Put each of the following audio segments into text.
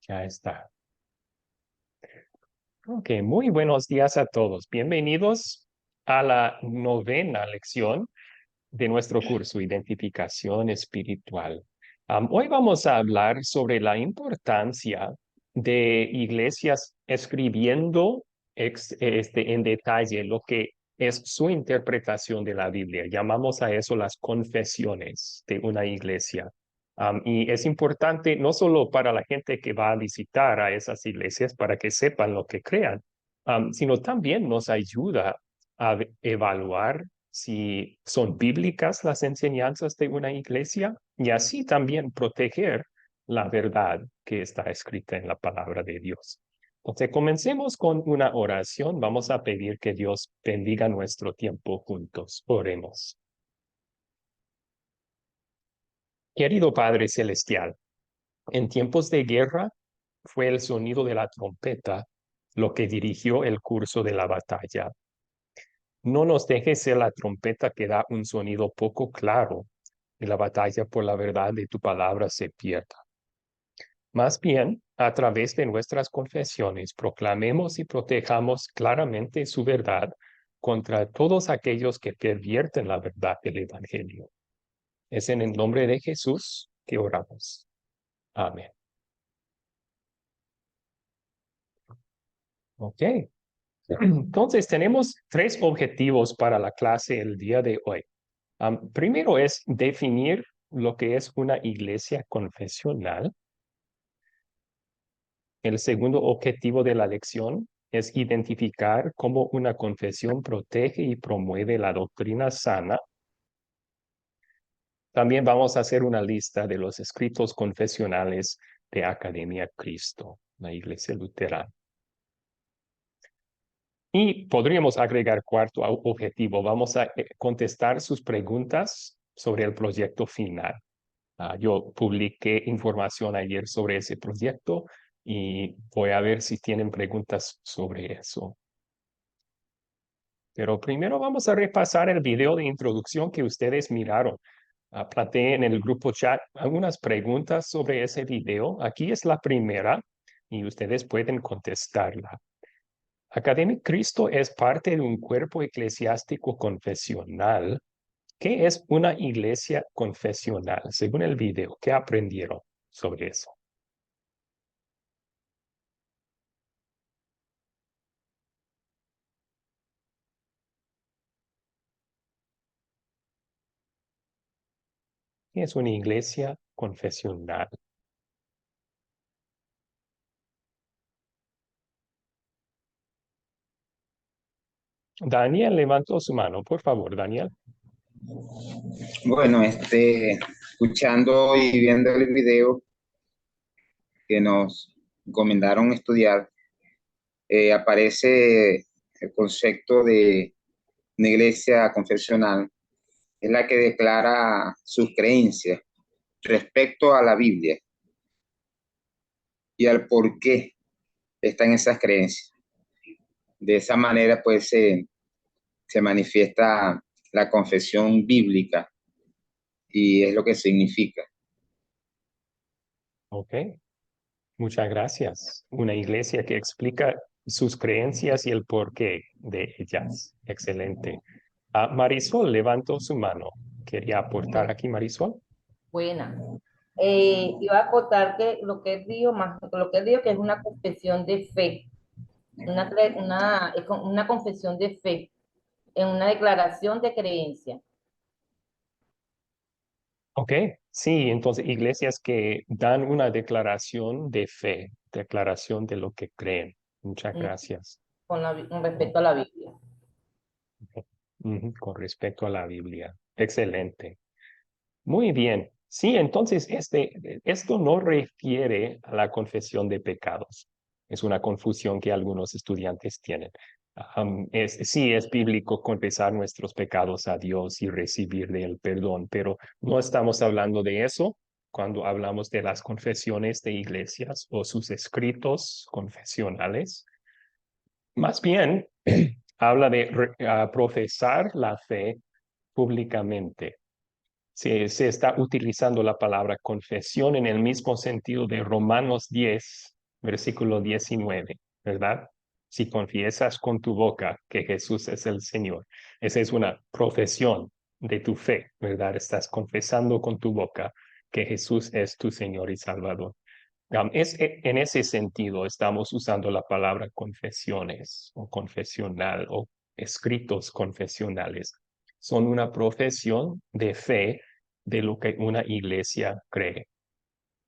Ya está. Ok, muy buenos días a todos. Bienvenidos a la novena lección de nuestro curso Identificación Espiritual. Hoy vamos a hablar sobre la importancia de iglesias escribiendo en detalle lo que es su interpretación de la Biblia. Llamamos a eso las confesiones de una iglesia. Y es importante no solo para la gente que va a visitar a esas iglesias para que sepan lo que crean, sino también nos ayuda a evaluar si son bíblicas las enseñanzas de una iglesia y así también proteger la verdad que está escrita en la palabra de Dios. Entonces, comencemos con una oración. Vamos a pedir que Dios bendiga nuestro tiempo juntos. Oremos. Querido Padre Celestial, en tiempos de guerra fue el sonido de la trompeta lo que dirigió el curso de la batalla. No nos dejes ser la trompeta que da un sonido poco claro y la batalla por la verdad de tu palabra se pierda. Más bien, a través de nuestras confesiones, proclamemos y protejamos claramente su verdad contra todos aquellos que pervierten la verdad del Evangelio. Es en el nombre de Jesús que oramos. Amén. Ok. Entonces, tenemos tres objetivos para la clase el día de hoy. Primero es definir lo que es una iglesia confesional. El segundo objetivo de la lección es identificar cómo una confesión protege y promueve la doctrina sana. También vamos a hacer una lista de los escritos confesionales de Academia Cristo, la iglesia luterana. Y podríamos agregar cuarto objetivo. Vamos a contestar sus preguntas sobre el proyecto final. Yo publiqué información ayer sobre ese proyecto y voy a ver si tienen preguntas sobre eso. Pero primero vamos a repasar el video de introducción que ustedes miraron. Planteé en el grupo chat algunas preguntas sobre ese video. Aquí es la primera y ustedes pueden contestarla. Academia Cristo es parte de un cuerpo eclesiástico confesional. ¿Qué es una iglesia confesional? Según el video, ¿qué aprendieron sobre eso? ¿Qué es una iglesia confesional? Daniel levantó su mano, por favor, Daniel. Bueno, escuchando y viendo el video que nos recomendaron estudiar, aparece el concepto de una iglesia confesional, es la que declara sus creencias respecto a la Biblia y al por qué están esas creencias. De esa manera, pues, se manifiesta la confesión bíblica y es lo que significa. Ok, muchas gracias. Una iglesia que explica sus creencias y el porqué de ellas. Excelente. Marisol levantó su mano. ¿Quería aportar aquí, Marisol? Buena. Iba a acotar que lo que él dijo, más lo que él dijo, que es una confesión de fe, una confesión de fe, en una declaración de creencia. Ok, sí, entonces iglesias que dan una declaración de fe, declaración de lo que creen. Muchas mm, gracias. con respecto a la Biblia. Con respecto a la Biblia. Excelente. Muy bien. Sí, entonces esto no refiere a la confesión de pecados. Es una confusión que algunos estudiantes tienen. Sí, es bíblico confesar nuestros pecados a Dios y recibir de él perdón, pero no estamos hablando de eso cuando hablamos de las confesiones de iglesias o sus escritos confesionales. Más bien, habla de profesar la fe públicamente. Se está utilizando la palabra confesión en el mismo sentido de Romanos 10, versículo 19, ¿verdad? Si confiesas con tu boca que Jesús es el Señor, esa es una profesión de tu fe, ¿verdad? Estás confesando con tu boca que Jesús es tu Señor y Salvador. En ese sentido, estamos usando la palabra confesiones o confesional o escritos confesionales. Son una profesión de fe de lo que una iglesia cree.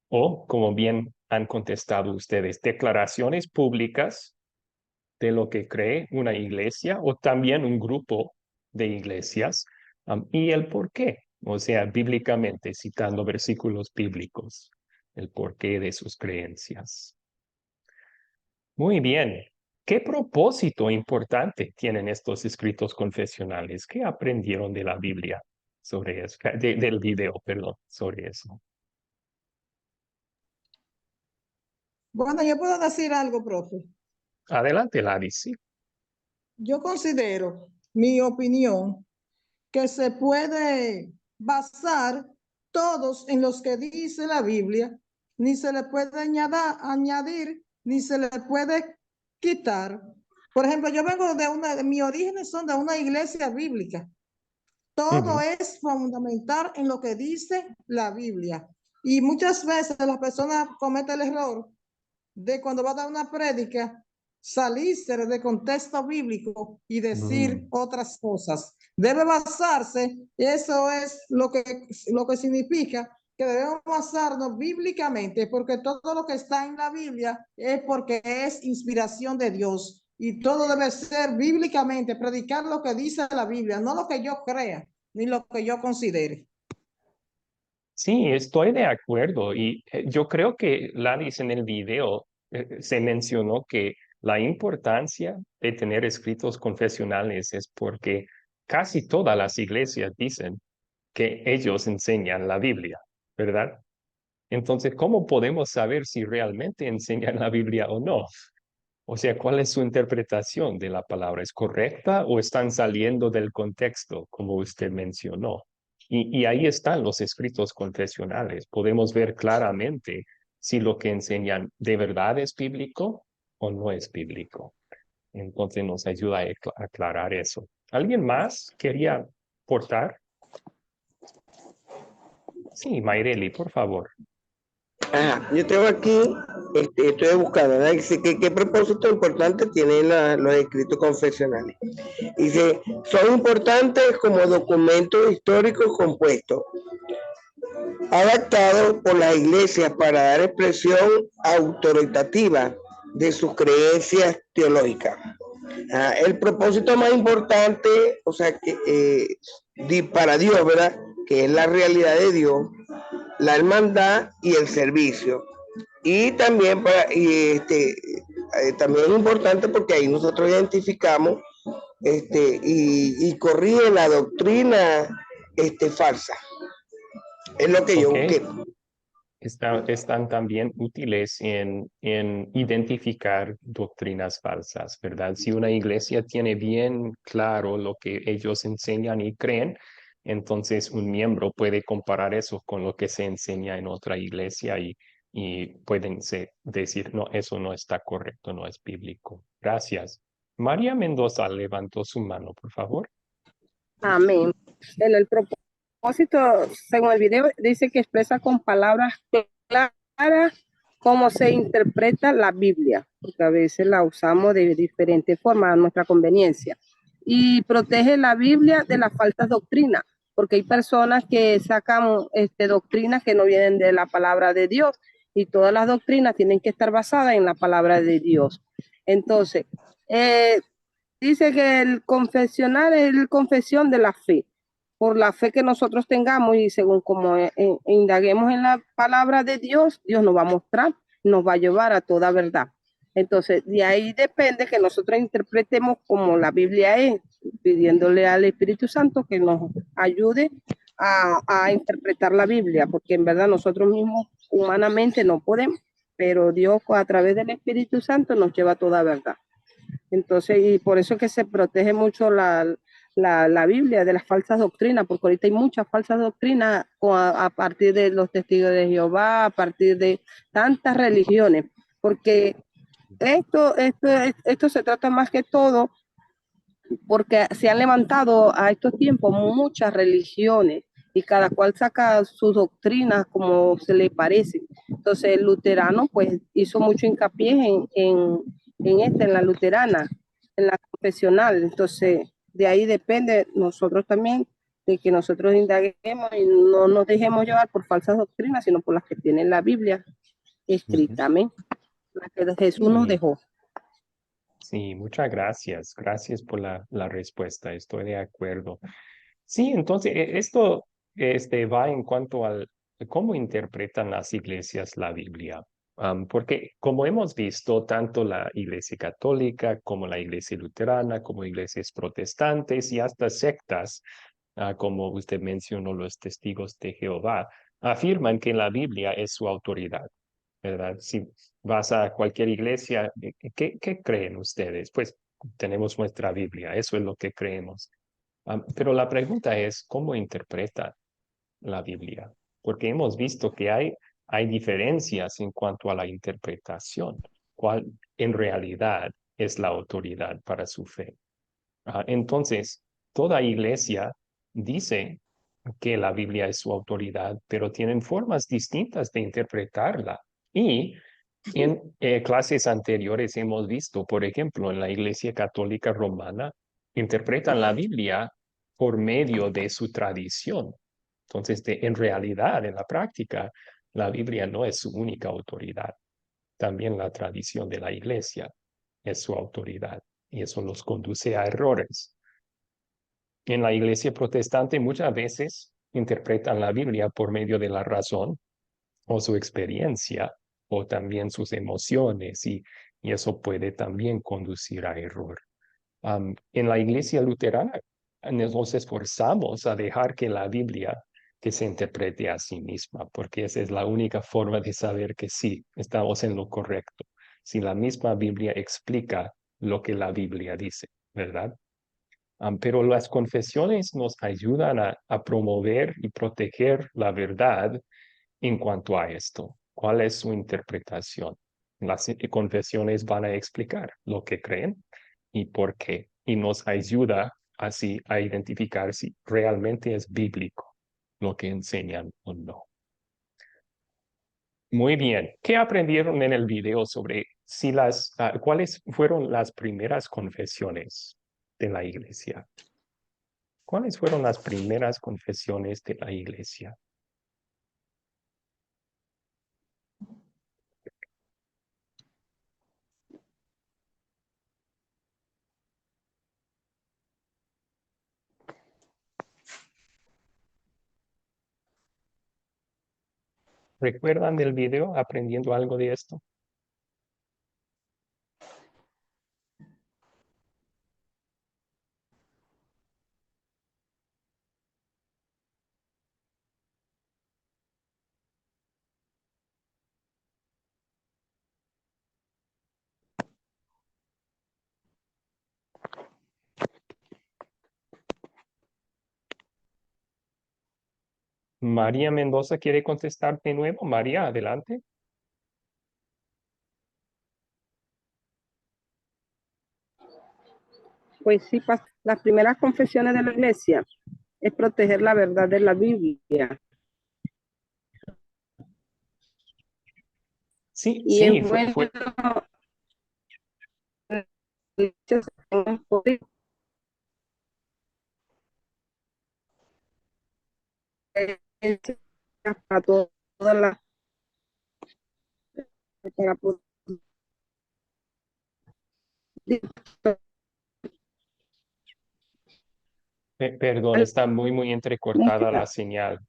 O, como bien han contestado ustedes, declaraciones públicas de lo que cree una iglesia o también un grupo de iglesias, y el por qué, o sea, bíblicamente, citando versículos bíblicos, el porqué de sus creencias. Muy bien. ¿Qué propósito importante tienen estos escritos confesionales? ¿Qué aprendieron de la Biblia sobre eso? Del video, perdón, sobre eso. Bueno, yo puedo decir algo, profe. Adelante, Ladis. Sí. Yo considero, mi opinión, que se puede basar todos en los que dice la Biblia, ni se le puede añadir, ni se le puede quitar. Por ejemplo, yo vengo de mis orígenes son de una iglesia bíblica. Todo es fundamental en lo que dice la Biblia. Y muchas veces las personas cometen el error de cuando va a dar una prédica, salirse de contexto bíblico y decir otras cosas. Debe basarse, eso es lo que significa que debemos basarnos bíblicamente, porque todo lo que está en la Biblia es porque es inspiración de Dios. Y todo debe ser bíblicamente, predicar lo que dice la Biblia, no lo que yo crea, ni lo que yo considere. Sí, estoy de acuerdo y yo creo que Ladis en el video se mencionó que la importancia de tener escritos confesionales es porque casi todas las iglesias dicen que ellos enseñan la Biblia, ¿verdad? Entonces, ¿cómo podemos saber si realmente enseñan la Biblia o no? O sea, ¿cuál es su interpretación de la palabra? ¿Es correcta o están saliendo del contexto, como usted mencionó? Y ahí están los escritos confesionales. Podemos ver claramente si lo que enseñan de verdad es bíblico o no es bíblico. Entonces nos ayuda a aclarar eso. ¿Alguien más quería aportar? Sí, Mayreli, por favor. Yo tengo aquí, estoy buscando, ¿verdad? Dice que qué propósito importante tienen los escritos confesionales. Dice, son importantes como documentos históricos compuestos, adaptados por las iglesias para dar expresión autoritativa de sus creencias teológicas. El propósito más importante, o sea, que para Dios, ¿verdad? Que es la realidad de Dios, la hermandad y el servicio. Y también también es importante porque ahí nosotros identificamos y corrige la doctrina falsa. Es lo que yo busqué. Están también útiles en identificar doctrinas falsas, ¿verdad? Si una iglesia tiene bien claro lo que ellos enseñan y creen, entonces un miembro puede comparar eso con lo que se enseña en otra iglesia y pueden decir, no, eso no está correcto, no es bíblico. Gracias. María Mendoza levantó su mano, por favor. Amén. En el propósito, según el video, dice que expresa con palabras claras cómo se interpreta la Biblia, porque a veces la usamos de diferentes formas a nuestra conveniencia. Y protege la Biblia de las falsas doctrinas, porque hay personas que sacan doctrinas que no vienen de la palabra de Dios, y todas las doctrinas tienen que estar basadas en la palabra de Dios. Entonces, dice que el confesionar es la confesión de la fe. Por la fe que nosotros tengamos y según como indaguemos en la palabra de Dios, Dios nos va a mostrar, nos va a llevar a toda verdad. Entonces, de ahí depende que nosotros interpretemos como la Biblia es, pidiéndole al Espíritu Santo que nos ayude a interpretar la Biblia, porque en verdad nosotros mismos humanamente no podemos, pero Dios a través del Espíritu Santo nos lleva a toda verdad. Entonces, y por eso es que se protege mucho la Biblia de las falsas doctrinas, porque ahorita hay muchas falsas doctrinas a partir de los testigos de Jehová, a partir de tantas religiones. porque esto se trata más que todo porque se han levantado a estos tiempos muchas religiones y cada cual saca sus doctrinas como se le parece. Entonces el luterano pues hizo mucho hincapié en la luterana, en la confesional. Entonces de ahí depende nosotros también de que nosotros indaguemos y no nos dejemos llevar por falsas doctrinas, sino por las que tiene la Biblia escrita, amén, la que Jesús nos Sí, dejó. sí, muchas gracias. Gracias por la respuesta. Estoy de acuerdo. Sí, entonces esto va en cuanto al cómo interpretan las iglesias la Biblia. Porque como hemos visto, tanto la iglesia católica como la iglesia luterana, como iglesias protestantes y hasta sectas, como usted mencionó, los testigos de Jehová, afirman que la Biblia es su autoridad, ¿verdad? Si vas a cualquier iglesia, ¿qué creen ustedes? Pues tenemos nuestra Biblia, eso es lo que creemos. Pero la pregunta es, ¿cómo interpreta la Biblia? Porque hemos visto que hay diferencias en cuanto a la interpretación. ¿Cuál en realidad es la autoridad para su fe? Entonces, toda iglesia dice que la Biblia es su autoridad, pero tienen formas distintas de interpretarla. Y en clases anteriores hemos visto, por ejemplo, en la Iglesia Católica Romana, interpretan la Biblia por medio de su tradición. Entonces, en realidad, en la práctica, la Biblia no es su única autoridad. También la tradición de la Iglesia es su autoridad y eso los conduce a errores. En la Iglesia protestante muchas veces interpretan la Biblia por medio de la razón o su experiencia o también sus emociones y eso puede también conducir a error. En la iglesia luterana nos esforzamos a dejar que la Biblia que se interprete a sí misma, porque esa es la única forma de saber que sí, estamos en lo correcto. Si la misma Biblia explica lo que la Biblia dice, ¿verdad? Pero las confesiones nos ayudan a promover y proteger la verdad en cuanto a esto. ¿Cuál es su interpretación? Las confesiones van a explicar lo que creen y por qué. Y nos ayuda así a identificar si realmente es bíblico lo que enseñan o no. Muy bien. ¿Qué aprendieron en el video sobre si cuáles fueron las primeras confesiones de la iglesia? ¿Cuáles fueron las primeras confesiones de la iglesia? ¿Recuerdan del video aprendiendo algo de esto? María Mendoza quiere contestar de nuevo. María, adelante. Pues sí, las primeras confesiones de la iglesia es proteger la verdad de la Biblia. Sí, Y sí, es bueno para todas las para poder perdón, está muy entrecortada la señal.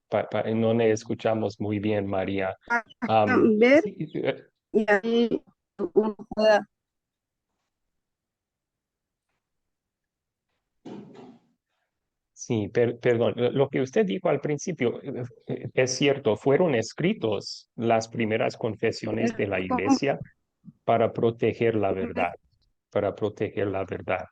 No le escuchamos muy bien, María. ver Sí, y ahí uno pueda. sí, perdón. Lo que usted dijo al principio es cierto. Fueron escritos las primeras confesiones de la iglesia para proteger la verdad, para proteger la verdad.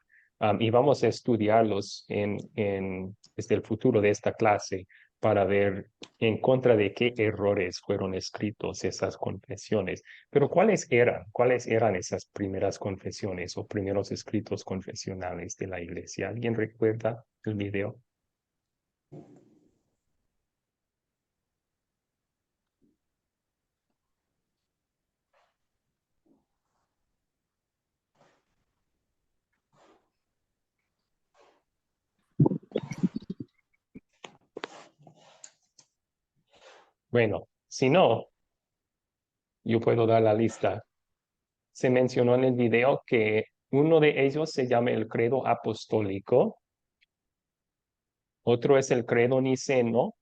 Y vamos a estudiarlos desde el futuro de esta clase. para ver en contra de qué errores fueron escritos esas confesiones. Pero ¿cuáles eran esas primeras confesiones o primeros escritos confesionales de la iglesia? ¿Alguien recuerda el video? Bueno, si no, yo puedo dar la lista. Se mencionó en el video que uno de ellos se llama el credo apostólico, otro es el credo niceno,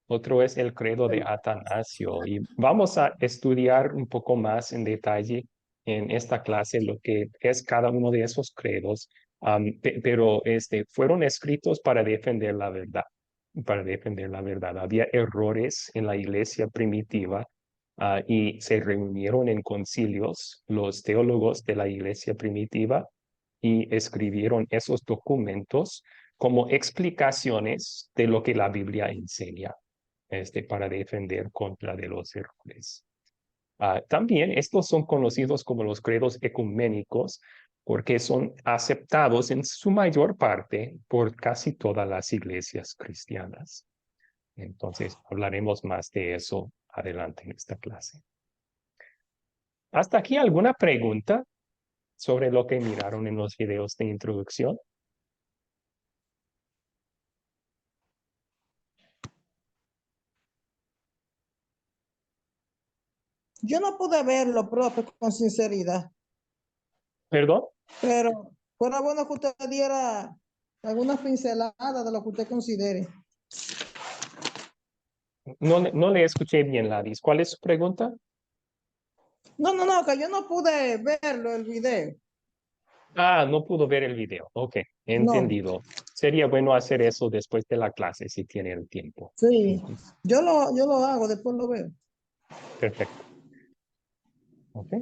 otro es el credo de Atanasio. Y vamos a estudiar un poco más en detalle en esta clase lo que es cada uno de esos credos, pero fueron escritos para defender la verdad, para defender la verdad. Había errores en la iglesia primitiva. Y se reunieron en concilios los teólogos de la iglesia primitiva y escribieron esos documentos como explicaciones de lo que la Biblia enseña, para defender contra de los errores. También estos son conocidos como los credos ecuménicos porque son aceptados en su mayor parte por casi todas las iglesias cristianas. Entonces, hablaremos más de eso adelante en esta clase. ¿Hasta aquí alguna pregunta sobre lo que miraron en los videos de introducción? Yo no pude verlo, profe, con sinceridad, ¿Perdón? pero fuera bueno que usted diera algunas pinceladas de lo que usted considere. No le escuché bien, Ladis. ¿Cuál es su pregunta? No, que yo no pude verlo, el video. No pudo ver el video. Ok, No, entendido. Sería bueno hacer eso después de la clase si tiene el tiempo. sí, yo lo hago, después lo veo. Perfecto. Ok.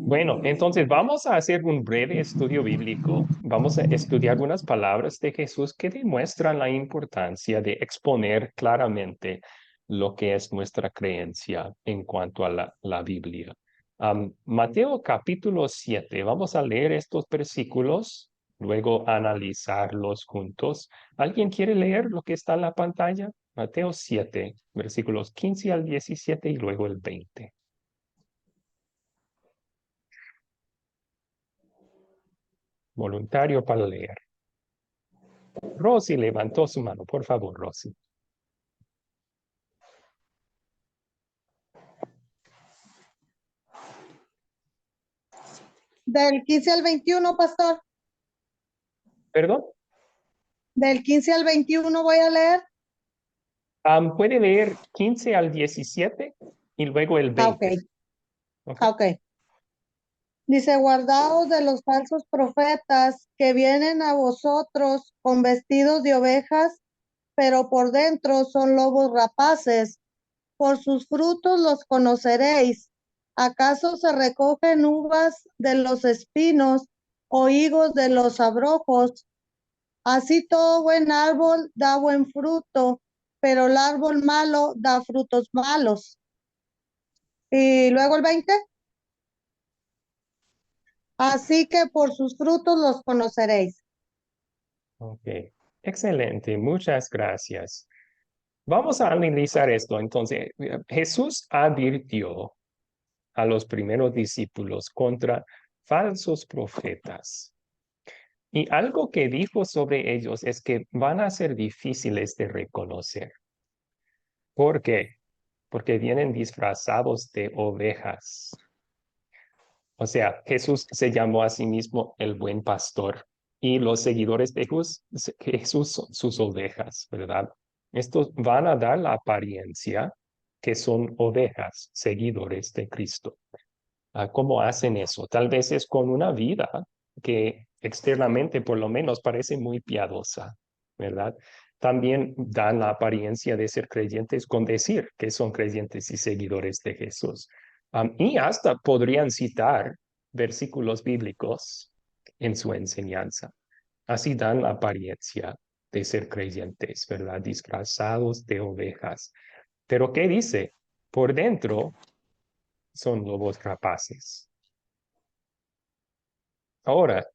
Bueno, entonces vamos a hacer un breve estudio bíblico. Vamos a estudiar unas palabras de Jesús que demuestran la importancia de exponer claramente lo que es nuestra creencia en cuanto a la Biblia. Mateo capítulo 7. Vamos a leer estos versículos, luego analizarlos juntos. ¿Alguien quiere leer lo que está en la pantalla? Mateo 7, versículos 15 al 17 y luego el 20. Voluntario para leer. Rosy levantó su mano. Por favor, Rosy. Del 15 al 21, pastor. ¿Perdón? Del 15 al 21 voy a leer. Puede leer 15 al 17 y luego el 20. Ok. Dice, guardaos de los falsos profetas que vienen a vosotros con vestidos de ovejas, pero por dentro son lobos rapaces. Por sus frutos los conoceréis. ¿Acaso se recogen uvas de los espinos o higos de los abrojos? Así todo buen árbol da buen fruto, pero el árbol malo da frutos malos. Y luego el 20. Así que por sus frutos los conoceréis. Ok, excelente, muchas gracias. Vamos a analizar esto. Entonces, Jesús advirtió a los primeros discípulos contra falsos profetas. Y algo que dijo sobre ellos es que van a ser difíciles de reconocer. ¿Por qué? Porque vienen disfrazados de ovejas. O sea, Jesús se llamó a sí mismo el buen pastor y los seguidores de Jesús son sus ovejas, ¿verdad? Estos van a dar la apariencia que son ovejas, seguidores de Cristo. ¿Cómo hacen eso? Tal vez es con una vida que externamente por lo menos parece muy piadosa, ¿verdad? También dan la apariencia de ser creyentes con decir que son creyentes y seguidores de Jesús. Y hasta podrían citar versículos bíblicos en su enseñanza. Así dan la apariencia de ser creyentes, ¿verdad? Disfrazados de ovejas. Pero ¿qué dice? Por dentro son lobos rapaces. Ahora,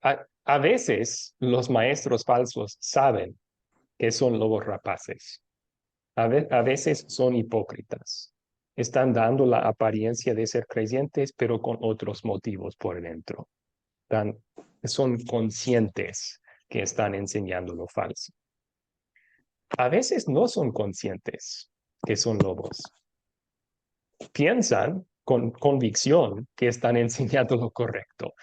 a veces los maestros falsos saben que son lobos rapaces. A veces son hipócritas. Están dando la apariencia de ser creyentes, pero con otros motivos por dentro. Son conscientes que están enseñando lo falso. A veces no son conscientes que son lobos. Piensan con convicción que están enseñando lo correcto,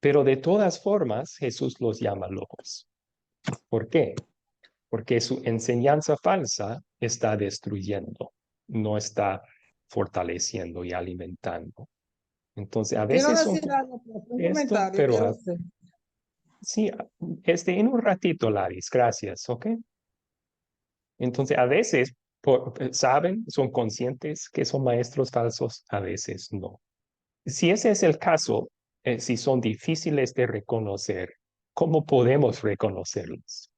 pero de todas formas Jesús los llama lobos. ¿Por qué? Porque su enseñanza falsa está destruyendo, no está fortaleciendo y alimentando. Entonces, a Quiero veces son decir algo, un esto, comentario, pero quiero hacer. sí, en un ratito, Laris, gracias, ¿ok? Entonces, a veces saben, son conscientes que son maestros falsos, a veces no. Si ese es el caso, si son difíciles de reconocer, ¿cómo podemos reconocerlos?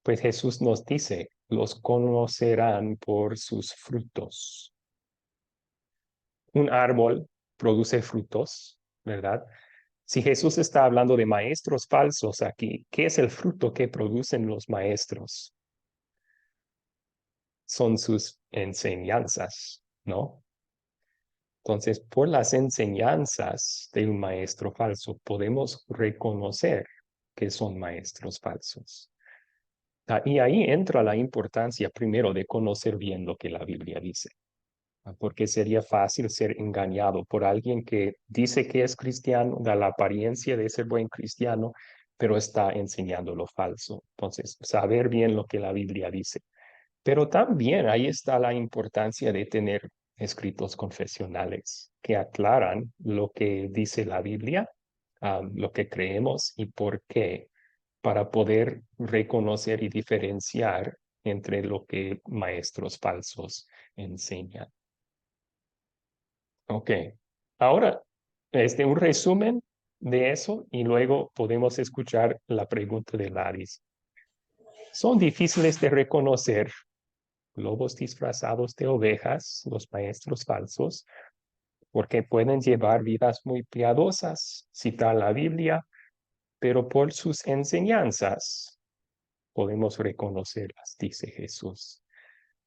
Pues Jesús nos dice, los conocerán por sus frutos. Un árbol produce frutos, ¿verdad? Si Jesús está hablando de maestros falsos aquí, ¿qué es el fruto que producen los maestros? Son sus enseñanzas, ¿no? Entonces, por las enseñanzas de un maestro falso, podemos reconocer que son maestros falsos. Y ahí entra la importancia primero de conocer bien lo que la Biblia dice, porque sería fácil ser engañado por alguien que dice que es cristiano, da la apariencia de ser buen cristiano, pero está enseñando lo falso. Entonces, saber bien lo que la Biblia dice. Pero también ahí está la importancia de tener escritos confesionales que aclaran lo que dice la Biblia, lo que creemos y por qué, para poder reconocer y diferenciar entre lo que maestros falsos enseñan. Ok, ahora un resumen de eso y luego podemos escuchar la pregunta de Laris. Son difíciles de reconocer lobos disfrazados de ovejas, los maestros falsos, porque pueden llevar vidas muy piadosas, citar la Biblia, pero por sus enseñanzas podemos reconocerlas, dice Jesús.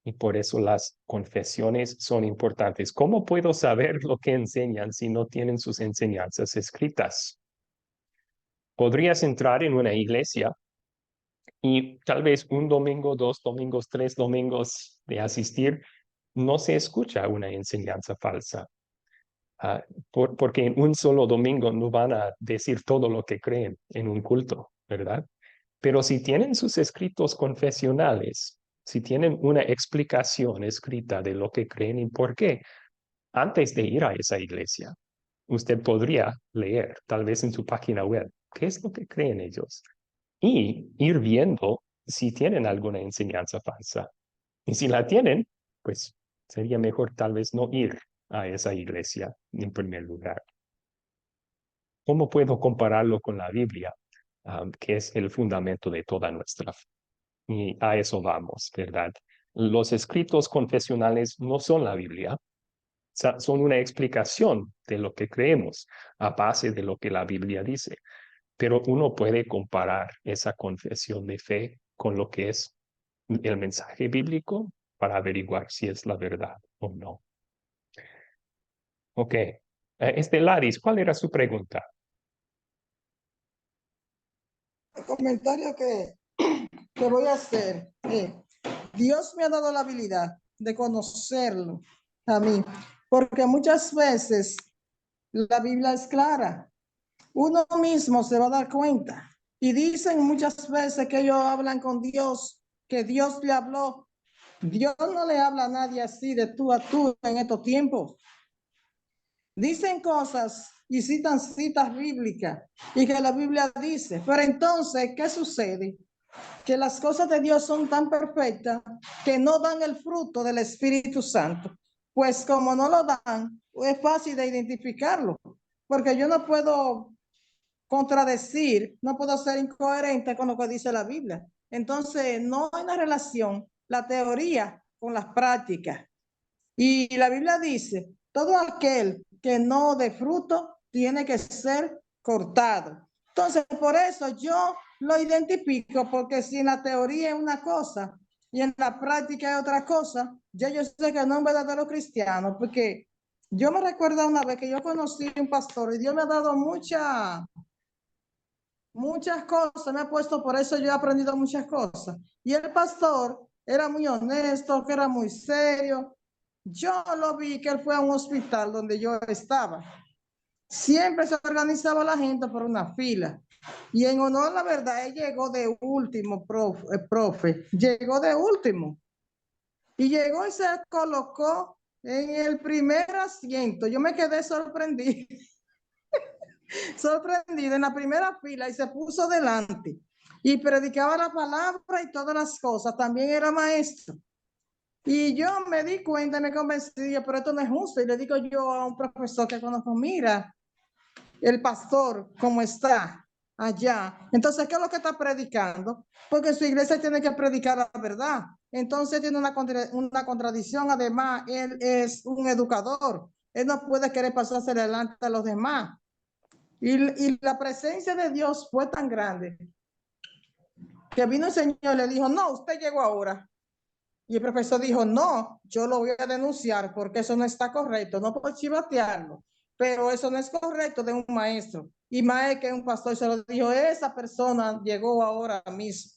Y por eso las confesiones son importantes. ¿Cómo puedo saber lo que enseñan si no tienen sus enseñanzas escritas? Podrías entrar en una iglesia y tal vez un domingo, 2 domingos, 3 domingos de asistir, no se escucha una enseñanza falsa. Porque en un solo domingo no van a decir todo lo que creen en un culto, ¿verdad? Pero si tienen sus escritos confesionales, si tienen una explicación escrita de lo que creen y por qué, antes de ir a esa iglesia, usted podría leer, tal vez en su página web, qué es lo que creen ellos y ir viendo si tienen alguna enseñanza falsa. Y si la tienen, pues sería mejor tal vez no ir a esa iglesia en primer lugar. ¿Cómo puedo compararlo con la Biblia, que es el fundamento de toda nuestra fe? Y a eso vamos, ¿verdad? Los escritos confesionales no son la Biblia, son una explicación de lo que creemos a base de lo que la Biblia dice. Pero uno puede comparar esa confesión de fe con lo que es el mensaje bíblico para averiguar si es la verdad o no. Ok. Laris, ¿cuál era su pregunta? El comentario que voy a hacer es, Dios me ha dado la habilidad de conocerlo a mí, porque muchas veces la Biblia es clara. Uno mismo se va a dar cuenta. Y dicen muchas veces que ellos hablan con Dios, que Dios le habló. Dios no le habla a nadie así de tú a tú en estos tiempos. Dicen cosas y citan citas bíblicas y que la Biblia dice. Pero entonces, ¿qué sucede? Que las cosas de Dios son tan perfectas que no dan el fruto del Espíritu Santo. Pues como no lo dan, es fácil de identificarlo. Porque yo no puedo contradecir, no puedo ser incoherente con lo que dice la Biblia. Entonces, no hay una relación, la teoría con las prácticas. Y la Biblia dice, todo aquel que no dé fruto tiene que ser cortado. Entonces, por eso yo lo identifico, porque si en la teoría es una cosa y en la práctica es otra cosa, ya yo sé que no es un verdadero cristiano, porque yo me recuerdo una vez que yo conocí a un pastor y Dios me ha dado muchas cosas, me ha puesto, por eso yo he aprendido muchas cosas. Y el pastor era muy honesto, que era muy serio. Yo lo vi que él fue a un hospital donde yo estaba. Siempre se organizaba la gente por una fila. Y en honor a la verdad, él llegó de último, profe, llegó de último. Y llegó y se colocó en el primer asiento. Yo me quedé sorprendida. Sorprendida en la primera fila y se puso delante y predicaba la palabra y todas las cosas. También era maestro. Y yo me di cuenta, me convencí, pero esto no es justo. Y le digo yo a un profesor que conozco, mira, el pastor, cómo está allá. Entonces, ¿qué es lo que está predicando? Porque su iglesia tiene que predicar la verdad. Entonces tiene una contradicción. Además, él es un educador. Él no puede querer pasarse adelante a los demás. Y la presencia de Dios fue tan grande que vino el Señor y le dijo, no, usted llegó ahora. Y el profesor dijo, no, yo lo voy a denunciar porque eso no está correcto, no puedo chivatearlo, pero eso no es correcto de un maestro. Y más que un pastor se lo dijo, esa persona llegó ahora mismo,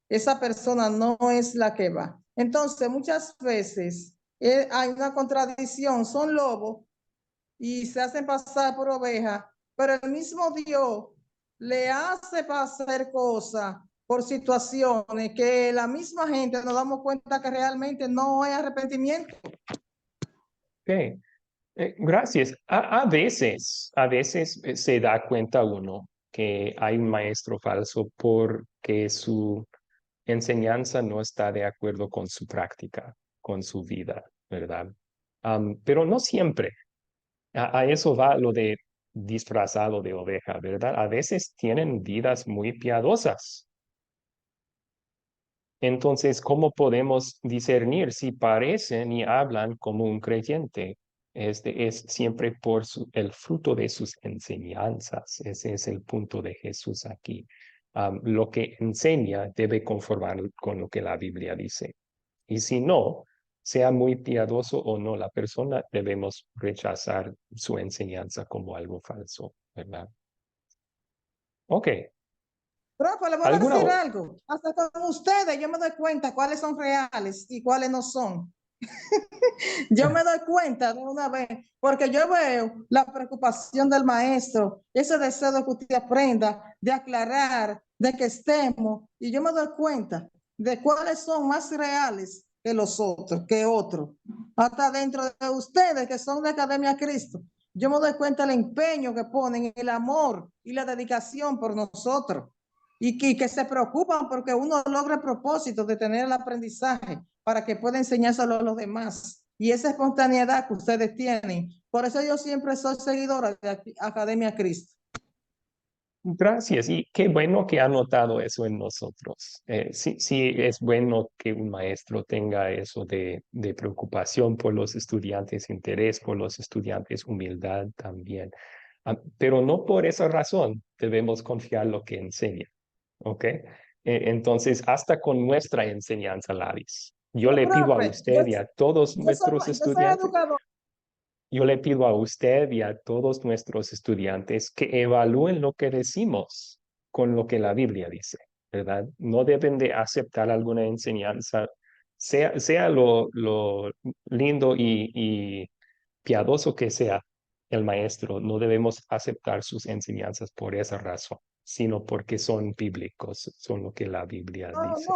esa persona no es la que va. Entonces, muchas veces hay una contradicción, son lobos y se hacen pasar por ovejas, pero el mismo Dios le hace pasar cosas por situaciones que la misma gente nos damos cuenta que realmente no hay arrepentimiento. Ok. Gracias. A veces se da cuenta uno que hay un maestro falso porque su enseñanza no está de acuerdo con su práctica, con su vida, ¿verdad? Pero no siempre. A eso va lo de disfrazado de oveja, ¿verdad? A veces tienen vidas muy piadosas. Entonces, ¿cómo podemos discernir si parecen y hablan como un creyente? Es siempre por el fruto de sus enseñanzas. Ese es el punto de Jesús aquí. Lo que enseña debe conformar con lo que la Biblia dice. Y si no, sea muy piadoso o no la persona, debemos rechazar su enseñanza como algo falso, ¿verdad? Ok. Profe, le voy a ¿Alguna? decir algo. Hasta con ustedes yo me doy cuenta cuáles son reales y cuáles no son. Yo me doy cuenta de una vez, porque yo veo la preocupación del maestro, ese deseo de que usted aprenda, de aclarar, de que estemos, y yo me doy cuenta de cuáles son más reales que los otros, que otros. Hasta dentro de ustedes que son de Academia Cristo, yo me doy cuenta del empeño que ponen, el amor y la dedicación por nosotros. Y que se preocupan porque uno logra el propósito de tener el aprendizaje para que pueda enseñárselo a los demás. Y esa espontaneidad que ustedes tienen. Por eso yo siempre soy seguidora de Academia Cristo. Gracias, y qué bueno que ha notado eso en nosotros. Sí, es bueno que un maestro tenga eso de preocupación por los estudiantes, interés por los estudiantes, humildad también. Pero no por esa razón debemos confiar lo que enseña, ¿ok? Entonces, hasta con nuestra enseñanza, Laris, yo No, le pido a profe, usted y a todos nuestros yo soy estudiantes. educador. Yo le pido a usted y a todos nuestros estudiantes que evalúen lo que decimos con lo que la Biblia dice, ¿verdad? No deben de aceptar alguna enseñanza, sea lo lindo y piadoso que sea el maestro, no debemos aceptar sus enseñanzas por esa razón, sino porque son bíblicos, son lo que la Biblia dice.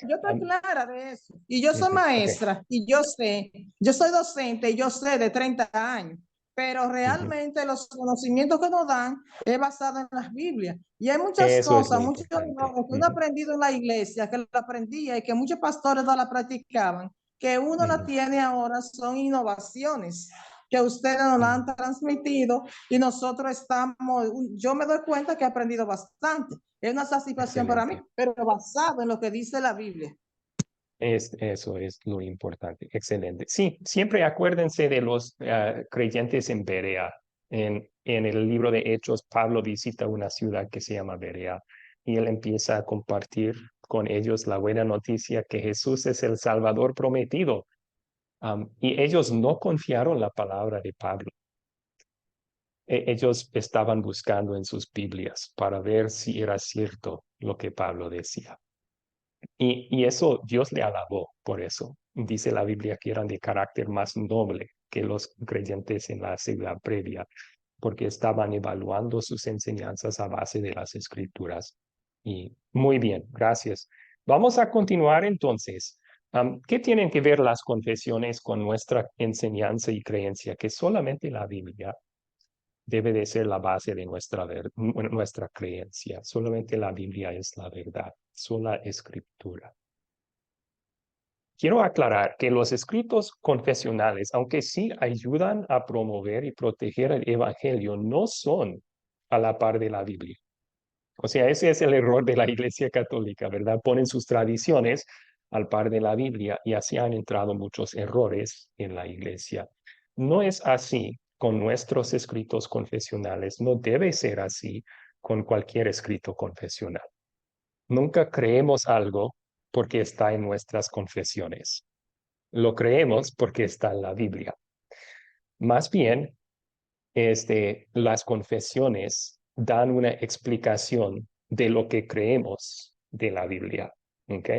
Yo estoy clara de eso. Y yo soy Ok. maestra y yo sé, yo soy docente y yo sé de 30 años, pero realmente los conocimientos que nos dan es basado en las Biblias. Y hay muchas Eso es lo cosas, muchos importante. errores que uno ha aprendido en la iglesia, que lo aprendía y que muchos pastores no la practicaban, que uno la tiene ahora, son innovaciones que ustedes nos la han transmitido y nosotros estamos, yo me doy cuenta que he aprendido bastante. Es una satisfacción para mí, pero basado en lo que dice la Biblia. Eso es lo importante. Excelente. Sí, siempre acuérdense de los creyentes en Berea. En el libro de Hechos, Pablo visita una ciudad que se llama Berea y él empieza a compartir con ellos la buena noticia que Jesús es el Salvador prometido. Y ellos no confiaron la palabra de Pablo. Ellos estaban buscando en sus Biblias para ver si era cierto lo que Pablo decía. Y eso Dios le alabó por eso. Dice la Biblia que eran de carácter más noble que los creyentes en la ciudad previa, porque estaban evaluando sus enseñanzas a base de las escrituras. Y muy bien, gracias. Vamos a continuar entonces. ¿Qué tienen que ver las confesiones con nuestra enseñanza y creencia? Que solamente la Biblia debe de ser la base de nuestra creencia. Solamente la Biblia es la verdad, sola escritura. Quiero aclarar que los escritos confesionales, aunque sí ayudan a promover y proteger el evangelio, no son a la par de la Biblia. O sea, ese es el error de la Iglesia Católica, ¿verdad? Ponen sus tradiciones al par de la Biblia y así han entrado muchos errores en la Iglesia. No es así con nuestros escritos confesionales, no debe ser así con cualquier escrito confesional. Nunca creemos algo porque está en nuestras confesiones. Lo creemos porque está en la Biblia. Más bien, las confesiones dan una explicación de lo que creemos de la Biblia. ¿Ok?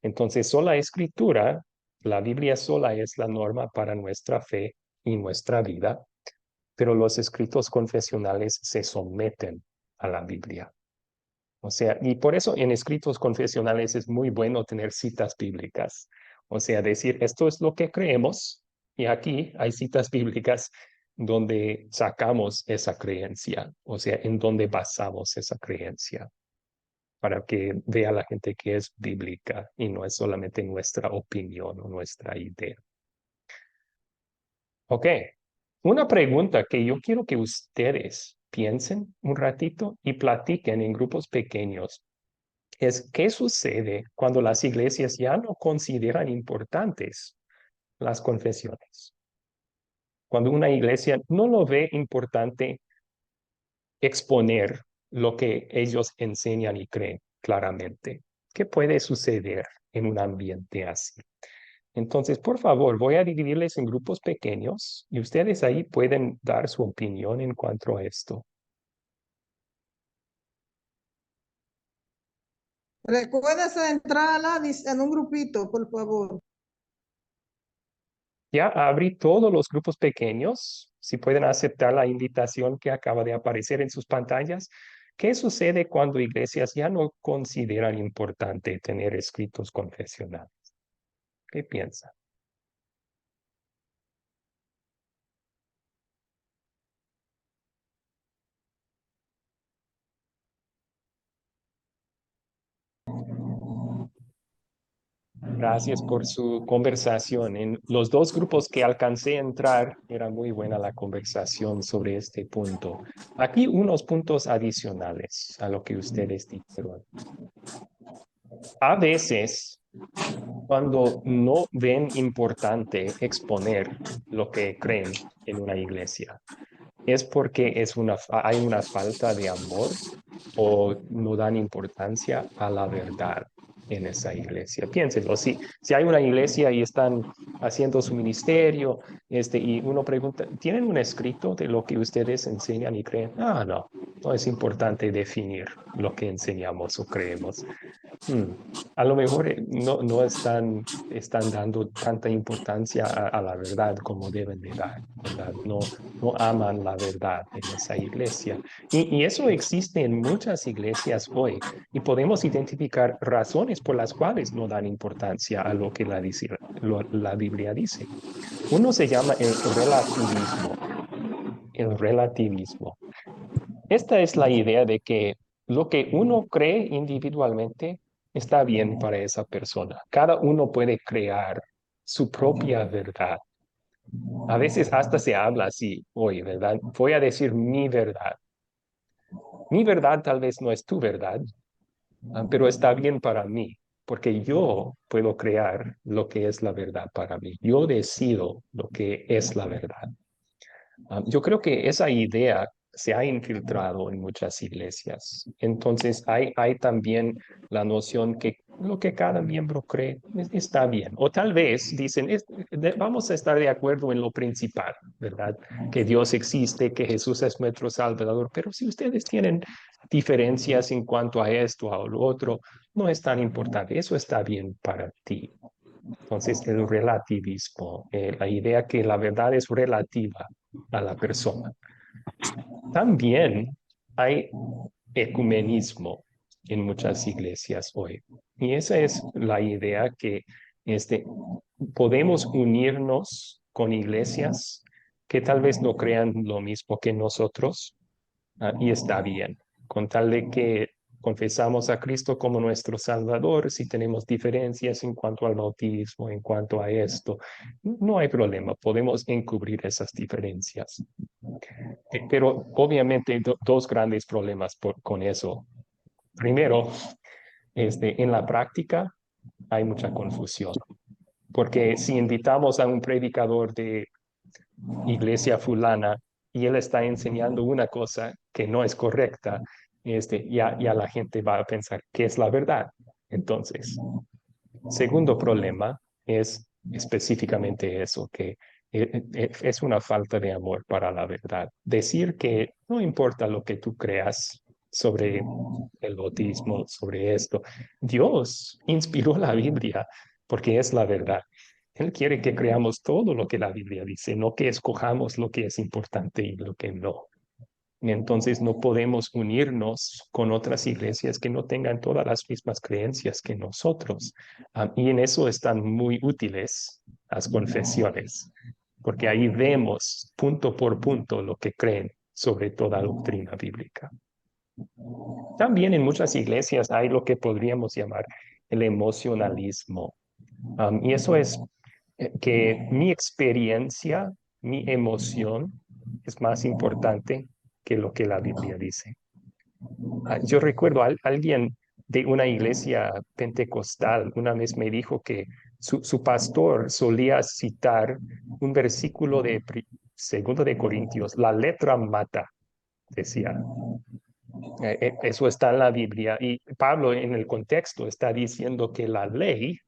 Entonces, sola escritura, la Biblia sola es la norma para nuestra fe y nuestra vida, pero los escritos confesionales se someten a la Biblia. O sea, y por eso en escritos confesionales es muy bueno tener citas bíblicas. O sea, decir, esto es lo que creemos, y aquí hay citas bíblicas donde sacamos esa creencia, o sea, en donde basamos esa creencia, para que vea la gente que es bíblica y no es solamente nuestra opinión o nuestra idea. Ok, una pregunta que yo quiero que ustedes piensen un ratito y platiquen en grupos pequeños es qué sucede cuando las iglesias ya no consideran importantes las confesiones. Cuando una iglesia no lo ve importante exponer lo que ellos enseñan y creen claramente. ¿Qué puede suceder en un ambiente así? Entonces, por favor, voy a dividirles en grupos pequeños y ustedes ahí pueden dar su opinión en cuanto a esto. Recuérdese entrar en un grupito, por favor. Ya abrí todos los grupos pequeños. Si pueden aceptar la invitación que acaba de aparecer en sus pantallas. ¿Qué sucede cuando iglesias ya no consideran importante tener escritos confesionales? ¿Qué piensan? Gracias por su conversación. En los dos grupos que alcancé a entrar, era muy buena la conversación sobre este punto. Aquí unos puntos adicionales a lo que ustedes dijeron. A veces, cuando no ven importante exponer lo que creen en una iglesia, es porque hay una falta de amor o no dan importancia a la verdad en esa iglesia. Piénsenlo, si hay una iglesia y están haciendo su ministerio, y uno pregunta, ¿tienen un escrito de lo que ustedes enseñan y creen? No es importante definir lo que enseñamos o creemos. A lo mejor no están dando tanta importancia a la verdad como deben de dar, ¿verdad? No aman la verdad en esa iglesia. Y eso existe en muchas iglesias hoy. Y podemos identificar razones por las cuales no dan importancia a lo que la Biblia dice. Uno se llama el relativismo. El relativismo. Esta es la idea de que lo que uno cree individualmente está bien para esa persona. Cada uno puede crear su propia verdad. A veces hasta se habla así, oye, ¿verdad? Voy a decir mi verdad. Mi verdad tal vez no es tu verdad, pero está bien para mí, porque yo puedo crear lo que es la verdad para mí. Yo decido lo que es la verdad. Yo creo que esa idea se ha infiltrado en muchas iglesias. Entonces hay también la noción que lo que cada miembro cree está bien. O tal vez dicen, vamos a estar de acuerdo en lo principal, ¿verdad? Que Dios existe, que Jesús es nuestro Salvador, pero si ustedes tienen diferencias en cuanto a esto o a lo otro, no es tan importante. Eso está bien para ti. Entonces, el relativismo, la idea que la verdad es relativa a la persona. También hay ecumenismo en muchas iglesias hoy. Y esa es la idea que este, podemos unirnos con iglesias que tal vez no crean lo mismo que nosotros, y está bien, con tal de que confesamos a Cristo como nuestro Salvador. Si tenemos diferencias en cuanto al bautismo, en cuanto a esto, no hay problema, podemos encubrir esas diferencias. Pero obviamente hay dos grandes problemas con eso. Primero, en la práctica hay mucha confusión, porque si invitamos a un predicador de iglesia fulana y él está enseñando una cosa que no es correcta, ya la gente va a pensar que es la verdad. Entonces, segundo problema es específicamente eso, que es una falta de amor para la verdad. Decir que no importa lo que tú creas sobre el bautismo, sobre esto, Dios inspiró la Biblia porque es la verdad. Él quiere que creamos todo lo que la Biblia dice, no que escojamos lo que es importante y lo que no. Y entonces no podemos unirnos con otras iglesias que no tengan todas las mismas creencias que nosotros. Y en eso están muy útiles las confesiones, porque ahí vemos punto por punto lo que creen sobre toda doctrina bíblica. También en muchas iglesias hay lo que podríamos llamar el emocionalismo. Y eso es que mi experiencia, mi emoción es más importante que lo que la Biblia dice. Yo recuerdo a alguien de una iglesia pentecostal una vez me dijo que su pastor solía citar un versículo de Segundo de Corintios, la letra mata, decía. Eso está en la Biblia y Pablo en el contexto está diciendo que la ley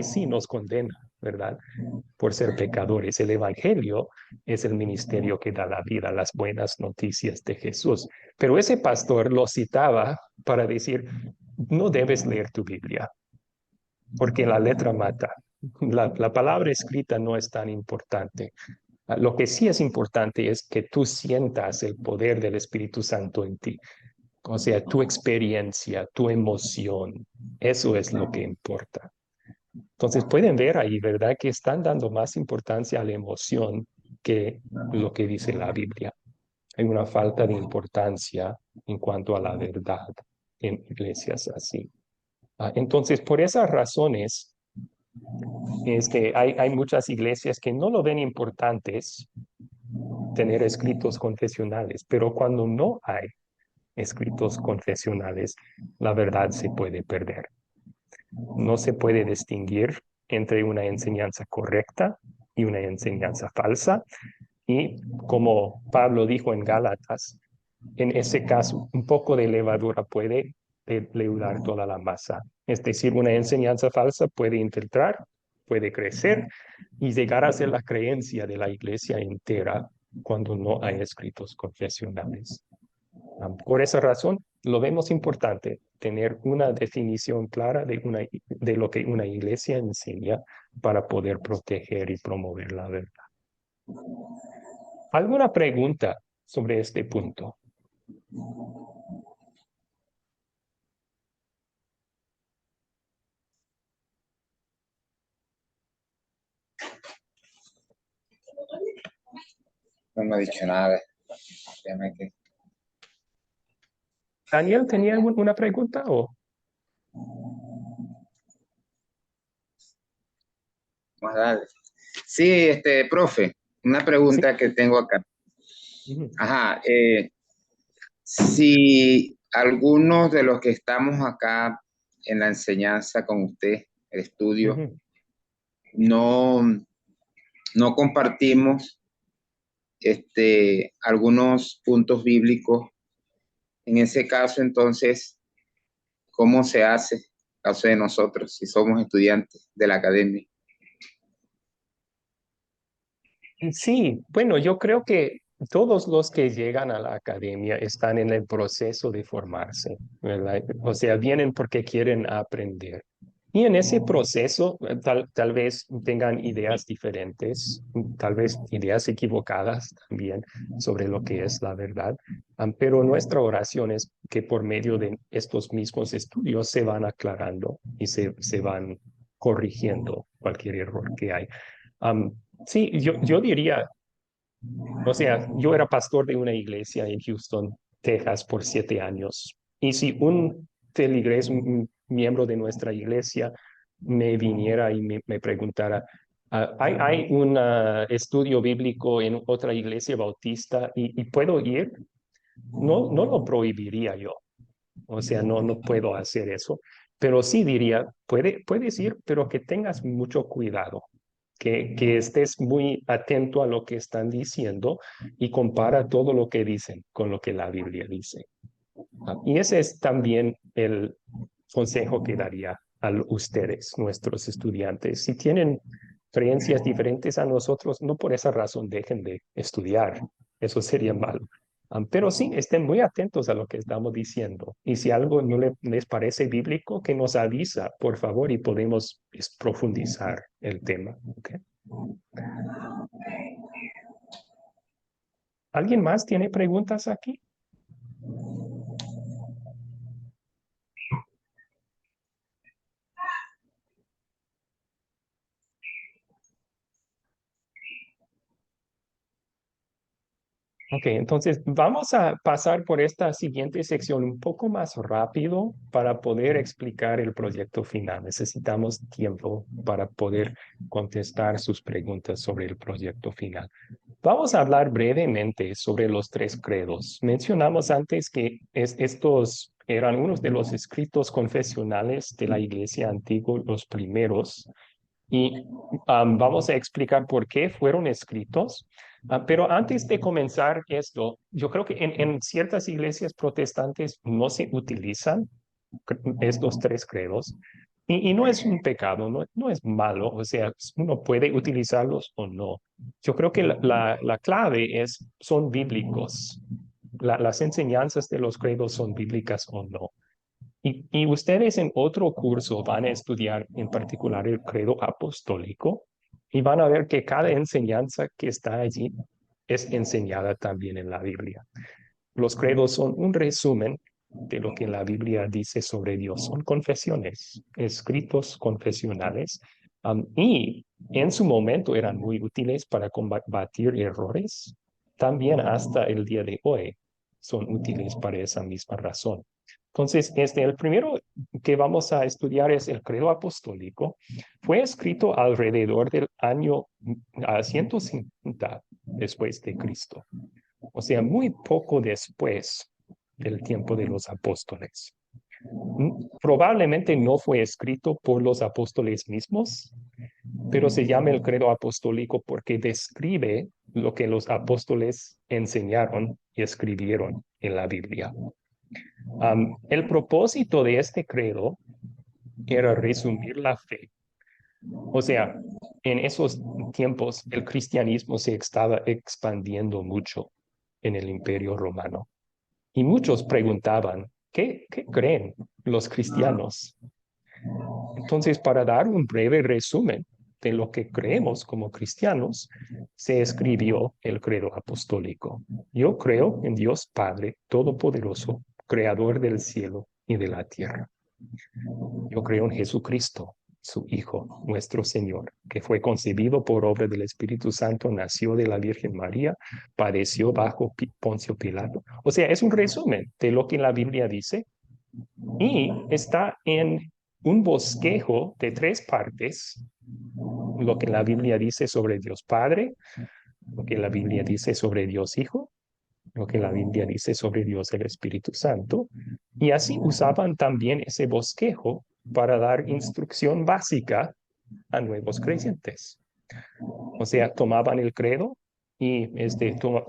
sí nos condena, ¿verdad? Por ser pecadores. El Evangelio es el ministerio que da la vida, las buenas noticias de Jesús. Pero ese pastor lo citaba para decir, no debes leer tu Biblia, porque la letra mata. La palabra escrita no es tan importante. Lo que sí es importante es que tú sientas el poder del Espíritu Santo en ti. O sea, tu experiencia, tu emoción, eso es lo que importa. Entonces pueden ver ahí, ¿verdad? Que están dando más importancia a la emoción que lo que dice la Biblia. Hay una falta de importancia en cuanto a la verdad en iglesias así. Entonces, por esas razones, hay muchas iglesias que no lo ven importantes tener escritos confesionales, pero cuando no hay escritos confesionales, la verdad se puede perder. No se puede distinguir entre una enseñanza correcta y una enseñanza falsa. Y como Pablo dijo en Gálatas, en ese caso, un poco de levadura puede leudar toda la masa. Es decir, una enseñanza falsa puede infiltrar, puede crecer y llegar a ser la creencia de la iglesia entera cuando no hay escritos confesionales. Por esa razón, lo vemos importante tener una definición clara de lo que una iglesia enseña para poder proteger y promover la verdad. ¿Alguna pregunta sobre este punto? No me ha dicho nada. Déjame que... Daniel, ¿tenía una pregunta o? Vamos a darle. Sí, profe, una Sí. pregunta que tengo acá. Ujú, Ajá, si algunos de los que estamos acá en la enseñanza con usted, el estudio, ujú. no, no compartimos algunos puntos bíblicos, en ese caso, entonces, ¿cómo se hace? Caso de nosotros, si somos estudiantes de la academia. Sí, bueno, yo creo que todos los que llegan a la academia están en el proceso de formarse, ¿verdad? O sea, vienen porque quieren aprender. Y en ese proceso, tal vez tengan ideas diferentes, tal vez ideas equivocadas también sobre lo que es la verdad. Pero nuestra oración es que por medio de estos mismos estudios se van aclarando y se van corrigiendo cualquier error que hay. Am, Sí, yo diría, o sea, yo era pastor de una iglesia en Houston, Texas, por 7 años. Y si un feligrés, un miembro de nuestra iglesia, me viniera y me preguntara, hay un estudio bíblico en otra iglesia bautista y puedo ir, no lo prohibiría yo. O sea, no puedo hacer eso. Pero sí diría, puedes ir, pero que tengas mucho cuidado, que estés muy atento a lo que están diciendo y compara todo lo que dicen con lo que la Biblia dice. Y ese es también el consejo que daría a ustedes, nuestros estudiantes. Si tienen creencias diferentes a nosotros, no por esa razón dejen de estudiar. Eso sería malo. Pero sí, estén muy atentos a lo que estamos diciendo. Y si algo no les parece bíblico, que nos avisa, por favor, y podemos profundizar el tema. ¿Ok? ¿Alguien más tiene preguntas aquí? Ok, entonces vamos a pasar por esta siguiente sección un poco más rápido para poder explicar el proyecto final. Necesitamos tiempo para poder contestar sus preguntas sobre el proyecto final. Vamos a hablar brevemente sobre los tres credos. Mencionamos antes que estos eran unos de los escritos confesionales de la Iglesia antigua, los primeros, y vamos a explicar por qué fueron escritos. Pero antes de comenzar esto, yo creo que en ciertas iglesias protestantes no se utilizan estos tres credos y no es un pecado, no es malo, o sea, uno puede utilizarlos o no. Yo creo que la clave son bíblicos. Las enseñanzas de los credos son bíblicas o no. Y ustedes en otro curso van a estudiar en particular el credo apostólico y van a ver que cada enseñanza que está allí es enseñada también en la Biblia. Los credos son un resumen de lo que la Biblia dice sobre Dios. Son confesiones, escritos confesionales, y en su momento eran muy útiles para combatir errores. También hasta el día de hoy son útiles para esa misma razón. Entonces, el primero que vamos a estudiar es el credo apostólico. Fue escrito alrededor del año 150 después de Cristo, o sea, muy poco después del tiempo de los apóstoles. Probablemente no fue escrito por los apóstoles mismos, pero se llama el credo apostólico porque describe lo que los apóstoles enseñaron y escribieron en la Biblia. El propósito de este credo era resumir la fe. O sea, en esos tiempos el cristianismo se estaba expandiendo mucho en el Imperio Romano. Y muchos preguntaban, ¿qué creen los cristianos? Entonces, para dar un breve resumen de lo que creemos como cristianos, se escribió el credo apostólico. Yo creo en Dios Padre Todopoderoso, Creador del cielo y de la tierra. Yo creo en Jesucristo, su Hijo, nuestro Señor, que fue concebido por obra del Espíritu Santo, nació de la Virgen María, padeció bajo Poncio Pilato. O sea, es un resumen de lo que la Biblia dice y está en un bosquejo de 3 partes lo que la Biblia dice sobre Dios Padre, lo que la Biblia dice sobre Dios Hijo, lo que la Biblia dice sobre Dios el Espíritu Santo, y así usaban también ese bosquejo para dar instrucción básica a nuevos creyentes. O sea, tomaban el credo y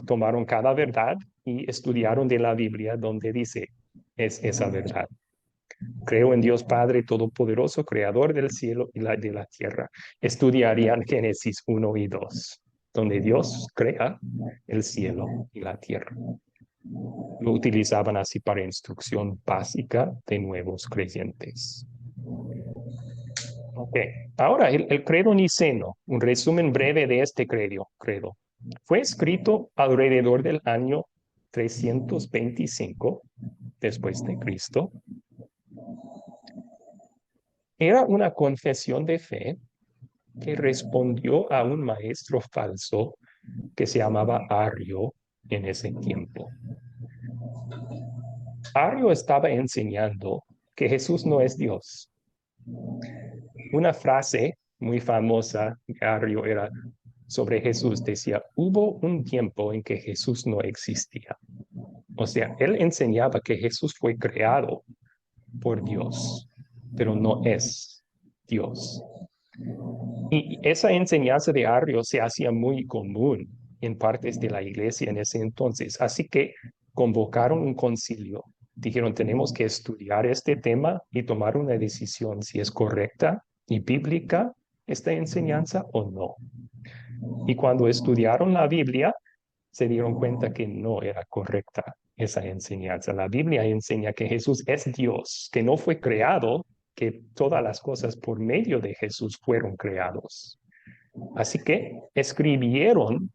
tomaron cada verdad y estudiaron de la Biblia donde dice es esa verdad. Creo en Dios Padre Todopoderoso, Creador del cielo y de la tierra. Estudiarían Génesis 1 y 2, donde Dios crea el cielo y la tierra. Lo utilizaban así para instrucción básica de nuevos creyentes. Ok, ahora el credo niceno, un resumen breve de este credo. Fue escrito alrededor del año 325 después de Cristo. Era una confesión de fe que respondió a un maestro falso que se llamaba Arrio en ese tiempo. Arrio estaba enseñando que Jesús no es Dios. Una frase muy famosa de Arrio era sobre Jesús, decía, hubo un tiempo en que Jesús no existía. O sea, él enseñaba que Jesús fue creado por Dios, pero no es Dios. Y esa enseñanza de Arrio se hacía muy común en partes de la iglesia en ese entonces. Así que convocaron un concilio. Dijeron, tenemos que estudiar este tema y tomar una decisión si es correcta y bíblica esta enseñanza o no. Y cuando estudiaron la Biblia, se dieron cuenta que no era correcta esa enseñanza. La Biblia enseña que Jesús es Dios, que no fue creado, que todas las cosas por medio de Jesús fueron creados. Así que escribieron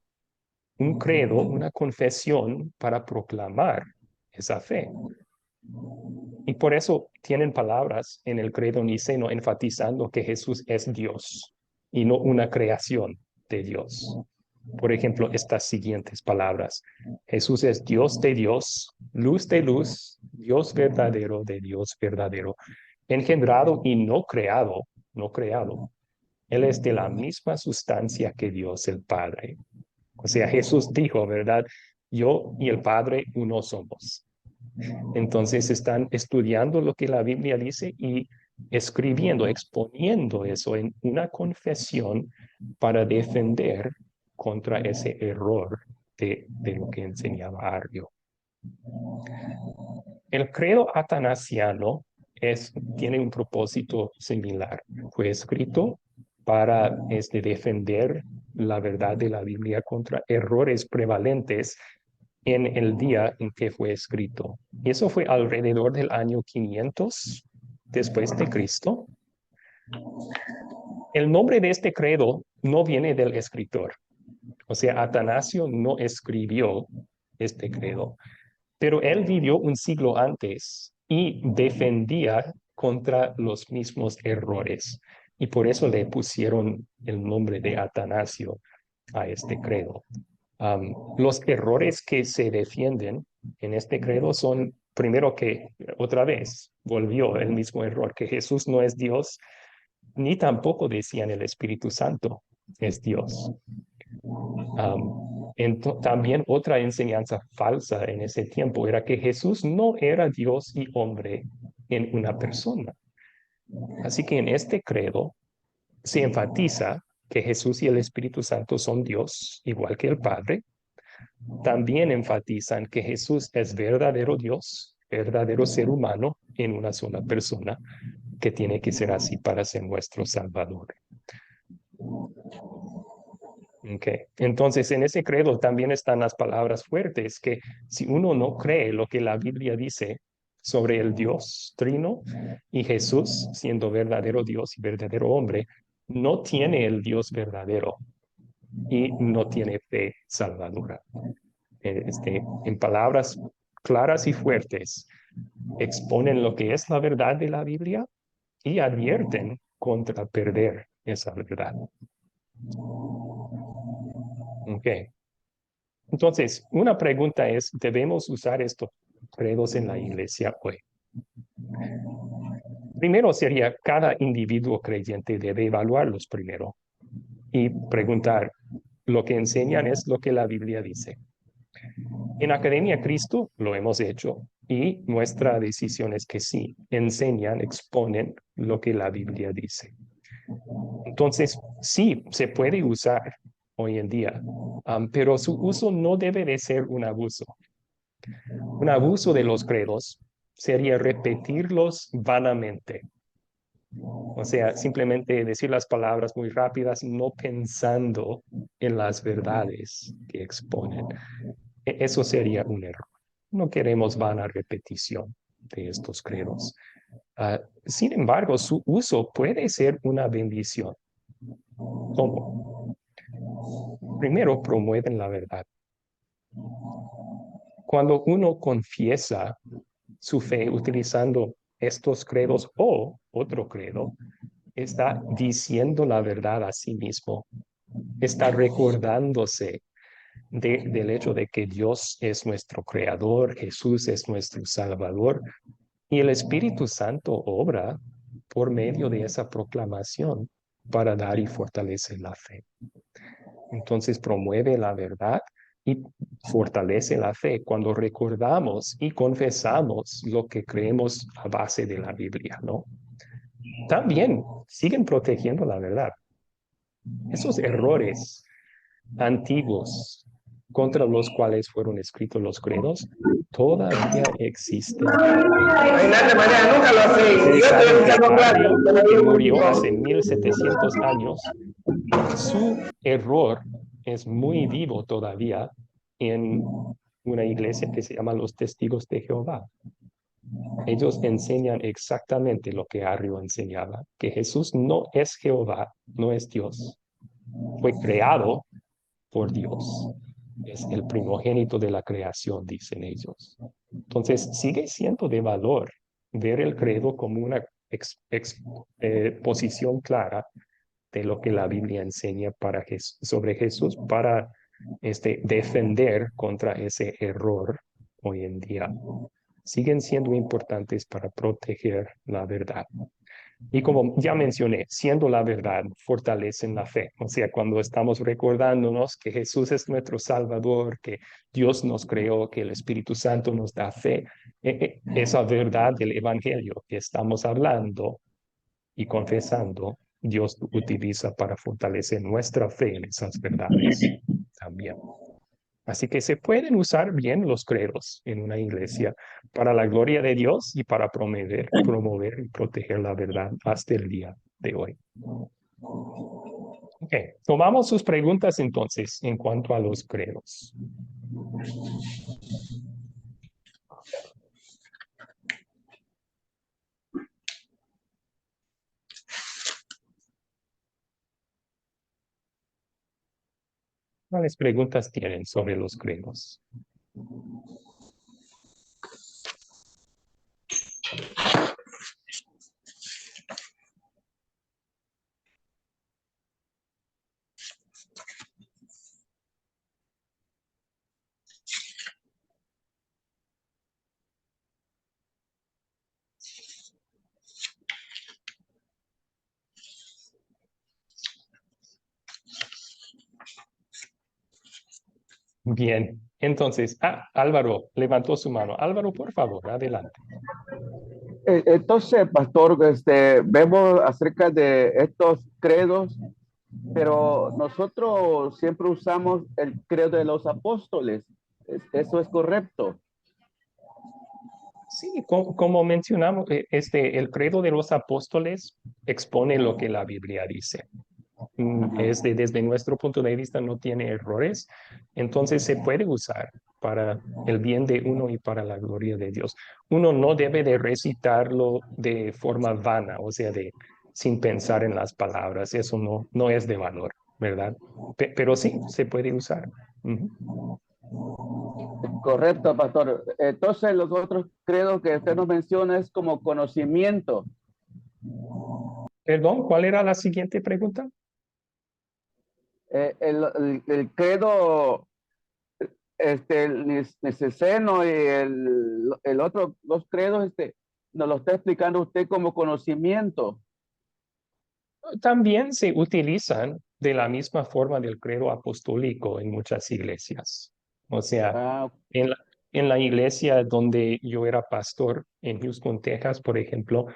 un credo, una confesión para proclamar esa fe. Y por eso tienen palabras en el credo niceno enfatizando que Jesús es Dios y no una creación de Dios. Por ejemplo, estas siguientes palabras. Jesús es Dios de Dios, luz de luz, Dios verdadero de Dios verdadero, engendrado y no creado, no creado. Él es de la misma sustancia que Dios el Padre. O sea, Jesús dijo, ¿verdad? Yo y el Padre uno somos. Entonces están estudiando lo que la Biblia dice y escribiendo, exponiendo eso en una confesión para defender contra ese error de lo que enseñaba Arrio. El credo atanasiano tiene un propósito similar. Fue escrito para defender la verdad de la Biblia contra errores prevalentes en el día en que fue escrito. Y eso fue alrededor del año 500 después de Cristo. El nombre de este credo no viene del escritor. O sea, Atanasio no escribió este credo, pero él vivió un siglo antes y defendía contra los mismos errores. Y por eso le pusieron el nombre de Atanasio a este credo. Los errores que se defienden en este credo son, primero que, otra vez, volvió el mismo error, que Jesús no es Dios, ni tampoco decían el Espíritu Santo es Dios. También otra enseñanza falsa en ese tiempo era que Jesús no era Dios y hombre en una persona. Así que en este credo se enfatiza que Jesús y el Espíritu Santo son Dios, igual que el Padre. También enfatizan que Jesús es verdadero Dios, verdadero ser humano en una sola persona, que tiene que ser así para ser nuestro Salvador. Okay. Entonces, en ese credo también están las palabras fuertes, que si uno no cree lo que la Biblia dice sobre el Dios trino y Jesús siendo verdadero Dios y verdadero hombre, no tiene el Dios verdadero y no tiene fe salvadora. En palabras claras y fuertes, exponen lo que es la verdad de la Biblia y advierten contra perder esa verdad. Ok. Entonces, una pregunta es, ¿debemos usar estos credos en la iglesia hoy? Primero sería, cada individuo creyente debe evaluarlos primero y preguntar, ¿lo que enseñan es lo que la Biblia dice? En Academia Cristo lo hemos hecho y nuestra decisión es que sí, enseñan, exponen lo que la Biblia dice. Entonces, sí, se puede usar hoy en día, pero su uso no debe de ser un abuso. Un abuso de los credos sería repetirlos vanamente. O sea, simplemente decir las palabras muy rápidas, no pensando en las verdades que exponen. Eso sería un error. No queremos vana repetición de estos credos. Sin embargo, su uso puede ser una bendición. ¿Cómo? Primero, promueven la verdad. Cuando uno confiesa su fe utilizando estos credos o otro credo, está diciendo la verdad a sí mismo. Está recordándose del hecho de que Dios es nuestro creador, Jesús es nuestro salvador y el Espíritu Santo obra por medio de esa proclamación para dar y fortalecer la fe. Entonces promueve la verdad y fortalece la fe cuando recordamos y confesamos lo que creemos a base de la Biblia, ¿no? También siguen protegiendo la verdad. Esos errores antiguos contra los cuales fueron escritos los credos todavía existen hoy. Reinante María, nunca lo hace. Yo Ustedes estoy saben que escuchando clase. Arrio, que murió hace 1700 años, su error es muy vivo todavía en una iglesia que se llama los Testigos de Jehová. Ellos enseñan exactamente lo que Arrio enseñaba, que Jesús no es Jehová, no es Dios. Fue creado por Dios. Es el primogénito de la creación, dicen ellos. Entonces, sigue siendo de valor ver el credo como una exposición clara de lo que la Biblia enseña sobre Jesús para defender contra ese error hoy en día. Siguen siendo importantes para proteger la verdad. Y como ya mencioné, siendo la verdad, fortalecen la fe. O sea, cuando estamos recordándonos que Jesús es nuestro Salvador, que Dios nos creó, que el Espíritu Santo nos da fe, esa verdad del Evangelio que estamos hablando y confesando, Dios utiliza para fortalecer nuestra fe en esas verdades también. Así que se pueden usar bien los credos en una iglesia para la gloria de Dios y para promover y proteger la verdad hasta el día de hoy. Ok, tomamos sus preguntas entonces en cuanto a los credos. ¿Cuáles preguntas tienen sobre los credos? Bien, entonces, Álvaro levantó su mano. Álvaro, por favor, adelante. Entonces, pastor, vemos acerca de estos credos, pero nosotros siempre usamos el credo de los apóstoles. ¿Eso es correcto? Sí, como mencionamos, el credo de los apóstoles expone lo que la Biblia dice. Desde nuestro punto de vista no tiene errores, entonces se puede usar para el bien de uno y para la gloria de Dios. Uno no debe de recitarlo de forma vana, o sea, sin pensar en las palabras, eso no es de valor, ¿verdad? Pero sí, se puede usar. Correcto, pastor. Entonces, los otros credos que usted nos menciona es como conocimiento. Perdón, ¿cuál era la siguiente pregunta? El credo, el niceno y el otro, los credos, nos lo está explicando usted como conocimiento. También se utilizan de la misma forma del credo apostólico en muchas iglesias. O sea, Ah, en la iglesia donde yo era pastor en Houston, Texas, por ejemplo,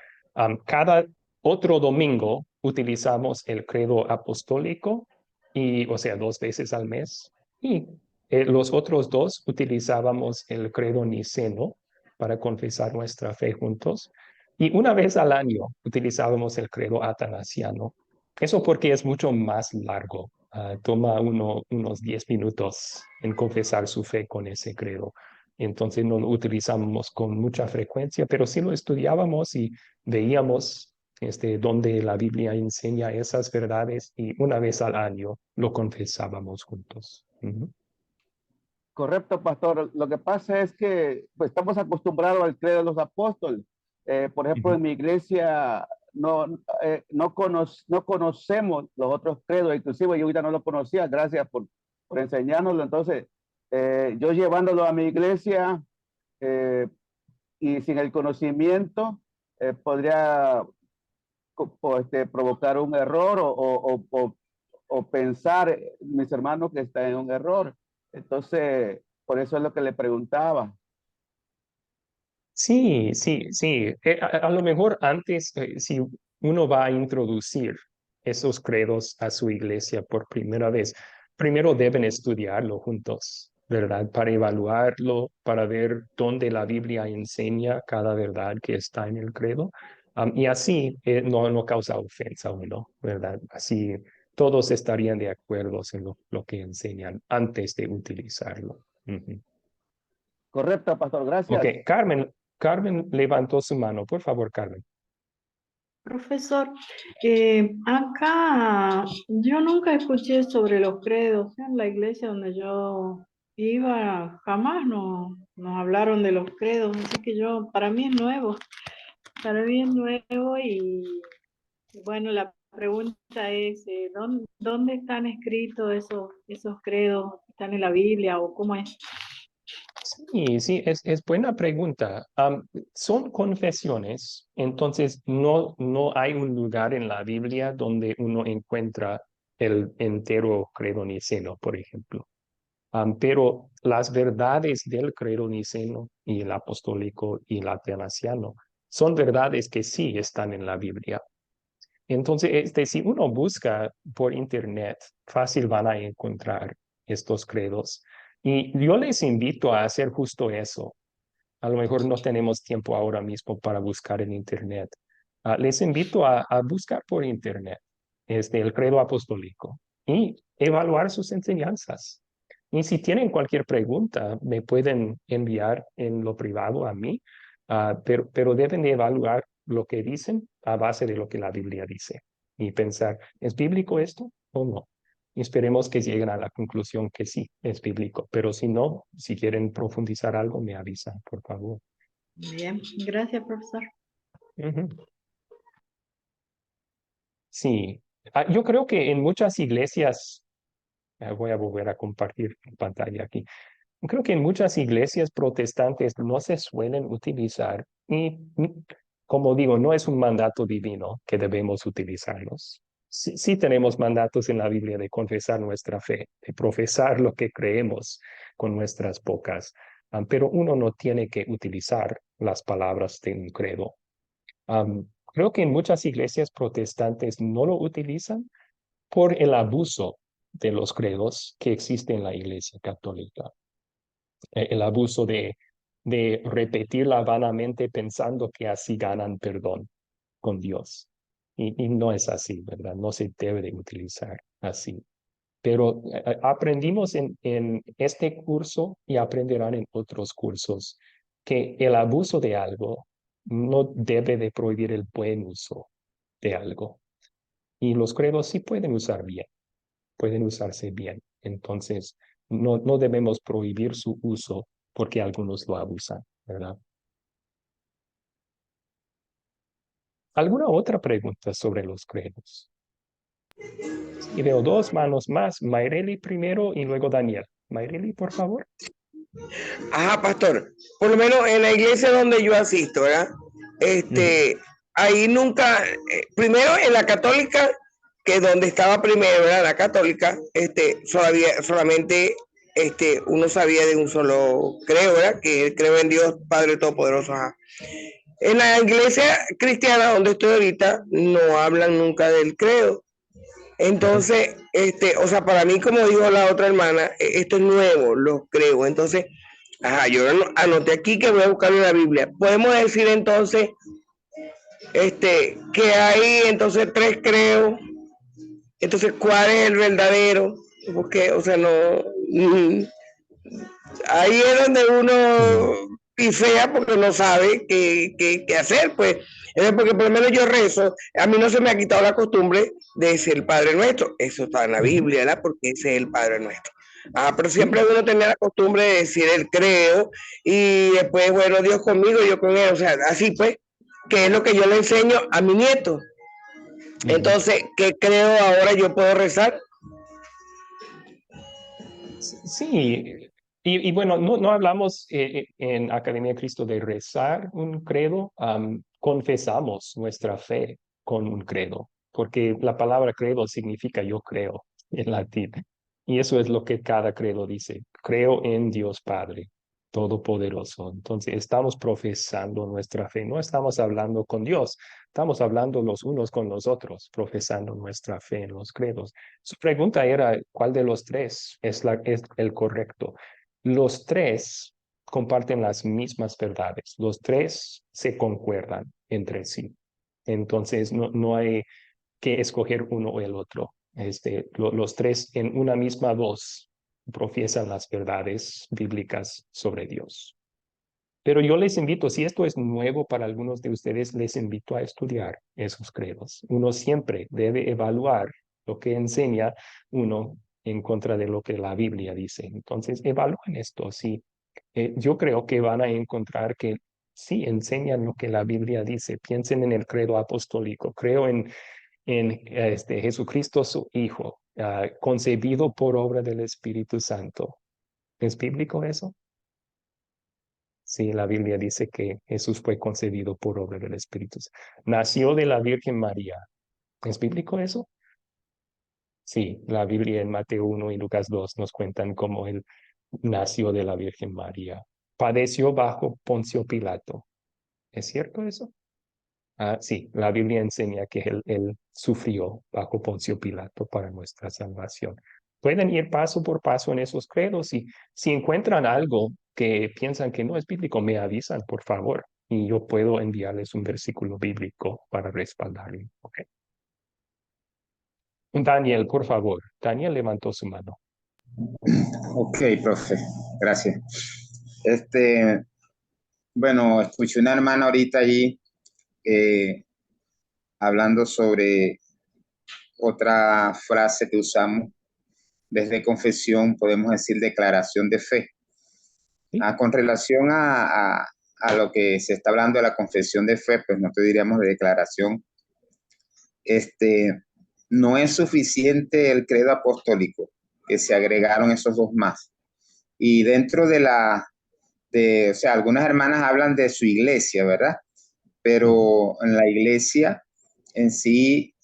cada otro domingo utilizamos el credo apostólico y, o sea, 2 veces al mes. Y los otros 2 utilizábamos el credo niceno para confesar nuestra fe juntos. Y una vez al año utilizábamos el credo atanasiano. Eso porque es mucho más largo. Toma unos 10 minutos en confesar su fe con ese credo. Entonces no lo utilizamos con mucha frecuencia, pero sí lo estudiábamos y veíamos donde la Biblia enseña esas verdades y una vez al año lo confesábamos juntos. Ujú. correcto, pastor. Lo que pasa es que pues, estamos acostumbrados al credo de los apóstoles. Por ejemplo, Ujú. en mi iglesia no conocemos los otros credos, inclusive yo ahorita no lo conocía, gracias por enseñárnoslo. Entonces, yo llevándolo a mi iglesia y sin el conocimiento, podría provocar un error o pensar, mis hermanos, que está en un error. Entonces, por eso es lo que le preguntaba. Sí, sí, sí. A lo mejor antes, si uno va a introducir esos credos a su iglesia por primera vez, primero deben estudiarlo juntos, ¿verdad? Para evaluarlo, para ver dónde la Biblia enseña cada verdad que está en el credo. Y así no causa ofensa a uno, ¿verdad? Así todos estarían de acuerdo en lo que enseñan antes de utilizarlo. Ujú. Correcto, pastor, Ok, gracias. Carmen levantó su mano. Por favor, Carmen. Profesor, acá yo nunca escuché sobre los credos. En la iglesia donde yo iba, jamás nos hablaron de los credos, así que para mí es nuevo y bueno, la pregunta es, ¿dónde están escritos esos credos? ¿Están en la Biblia o cómo es? Sí, sí, es buena pregunta. Son confesiones, entonces no hay un lugar en la Biblia donde uno encuentra el entero credo niceno, por ejemplo. Pero las verdades del credo niceno y el apostólico y el atanasiano son verdades que sí están en la Biblia. Entonces, si uno busca por internet, fácil van a encontrar estos credos. Y yo les invito a hacer justo eso. A lo mejor no tenemos tiempo ahora mismo para buscar en internet. Les invito a buscar por internet el credo apostólico y evaluar sus enseñanzas. Y si tienen cualquier pregunta, me pueden enviar en lo privado a mí, pero deben de evaluar lo que dicen a base de lo que la Biblia dice y pensar, ¿es bíblico esto o no? Y esperemos que lleguen a la conclusión que sí, es bíblico. Pero si no, si quieren profundizar algo, me avisan, por favor. Bien, gracias, profesor. Ujú. Sí, yo creo que en muchas iglesias, voy a volver a compartir pantalla aquí. Creo que en muchas iglesias protestantes no se suelen utilizar y como digo, no es un mandato divino que debemos utilizarlos. Sí, sí tenemos mandatos en la Biblia de confesar nuestra fe, de profesar lo que creemos con nuestras bocas, pero uno no tiene que utilizar las palabras de un credo. Creo que en muchas iglesias protestantes no lo utilizan por el abuso de los credos que existe en la iglesia católica. El abuso de repetirla vanamente pensando que así ganan perdón con Dios. Y no es así, ¿verdad? No se debe de utilizar así. Pero aprendimos en este curso y aprenderán en otros cursos que el abuso de algo no debe de prohibir el buen uso de algo. Y los credos sí pueden usar bien, pueden usarse bien. Entonces, no debemos prohibir su uso porque algunos lo abusan, ¿verdad? ¿Alguna otra pregunta sobre los credos? Y veo 2 manos más, Mayreli primero y luego Daniel. Mayreli, por favor. Ajá, pastor. Por lo menos en la iglesia donde yo asisto, ¿verdad? ahí nunca, primero en la católica, que donde estaba primero era la católica, solamente uno sabía de un solo creo, ¿verdad? Que creo en Dios Padre Todopoderoso. Ajá. En la iglesia cristiana donde estoy ahorita, no hablan nunca del credo. Entonces, o sea, para mí, como dijo la otra hermana, esto es nuevo, lo creo. Entonces, ajá, yo anoté aquí que voy a buscar en la Biblia. Podemos decir entonces, que hay entonces 3 creos. Entonces, ¿cuál es el verdadero? Porque, o sea, no, ahí es donde uno pifea porque no sabe qué hacer, pues. Porque por lo menos yo rezo, a mí no se me ha quitado la costumbre de decir el Padre Nuestro. Eso está en la Biblia, ¿verdad? Porque ese es el Padre Nuestro. Pero siempre uno tenía la costumbre de decir el creo y después, bueno, Dios conmigo, yo con él. O sea, así pues, que es lo que yo le enseño a mi nieto. Entonces, ¿qué creo ahora yo puedo rezar? Sí, y bueno, no hablamos en Academia de Cristo de rezar un credo, confesamos nuestra fe con un credo, porque la palabra credo significa yo creo en latín, y eso es lo que cada credo dice, creo en Dios Padre Todopoderoso. Entonces estamos profesando nuestra fe, no estamos hablando con Dios, estamos hablando los unos con los otros, profesando nuestra fe en los credos. Su pregunta era, ¿cuál de los 3 es el correcto? Los 3 comparten las mismas verdades. Los 3 se concuerdan entre sí. Entonces, no hay que escoger uno o el otro. Los 3 en una misma voz profesan las verdades bíblicas sobre Dios. Pero yo les invito, si esto es nuevo para algunos de ustedes, les invito a estudiar esos credos. Uno siempre debe evaluar lo que enseña uno en contra de lo que la Biblia dice. Entonces, evalúen esto. Sí, yo creo que van a encontrar que sí enseñan lo que la Biblia dice. Piensen en el credo apostólico. Creo en Jesucristo, su Hijo, concebido por obra del Espíritu Santo. ¿Es bíblico eso? Sí, la Biblia dice que Jesús fue concebido por obra del Espíritu. Nació de la Virgen María. ¿Es bíblico eso? Sí, la Biblia en Mateo 1 y Lucas 2 nos cuentan cómo él nació de la Virgen María. Padeció bajo Poncio Pilato. ¿Es cierto eso? Sí, la Biblia enseña que él sufrió bajo Poncio Pilato para nuestra salvación. Pueden ir paso por paso en esos credos y si encuentran algo que piensan que no es bíblico, me avisan, por favor, y yo puedo enviarles un versículo bíblico para respaldarlo. Okay. Daniel, por favor. Daniel levantó su mano. Ok, profe, gracias. Bueno, escuché una hermana ahorita allí hablando sobre otra frase que usamos desde confesión, podemos decir declaración de fe. Con relación a lo que se está hablando de la confesión de fe, pues nosotros diríamos de declaración. No es suficiente el credo apostólico, que se agregaron esos 2 más. Y dentro o sea, algunas hermanas hablan de su iglesia, ¿verdad? Pero en la iglesia en sí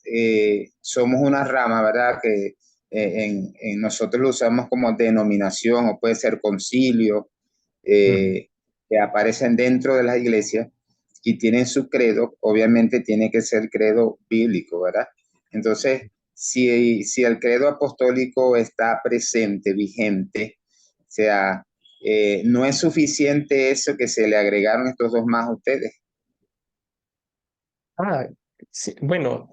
somos una rama, ¿verdad? Que en nosotros lo usamos como denominación o puede ser concilio, que aparecen dentro de las iglesias y tienen su credo, obviamente tiene que ser credo bíblico, ¿verdad? Entonces, si el credo apostólico está presente, vigente, o sea, no es suficiente eso que se le agregaron estos 2 más a ustedes. Sí, bueno,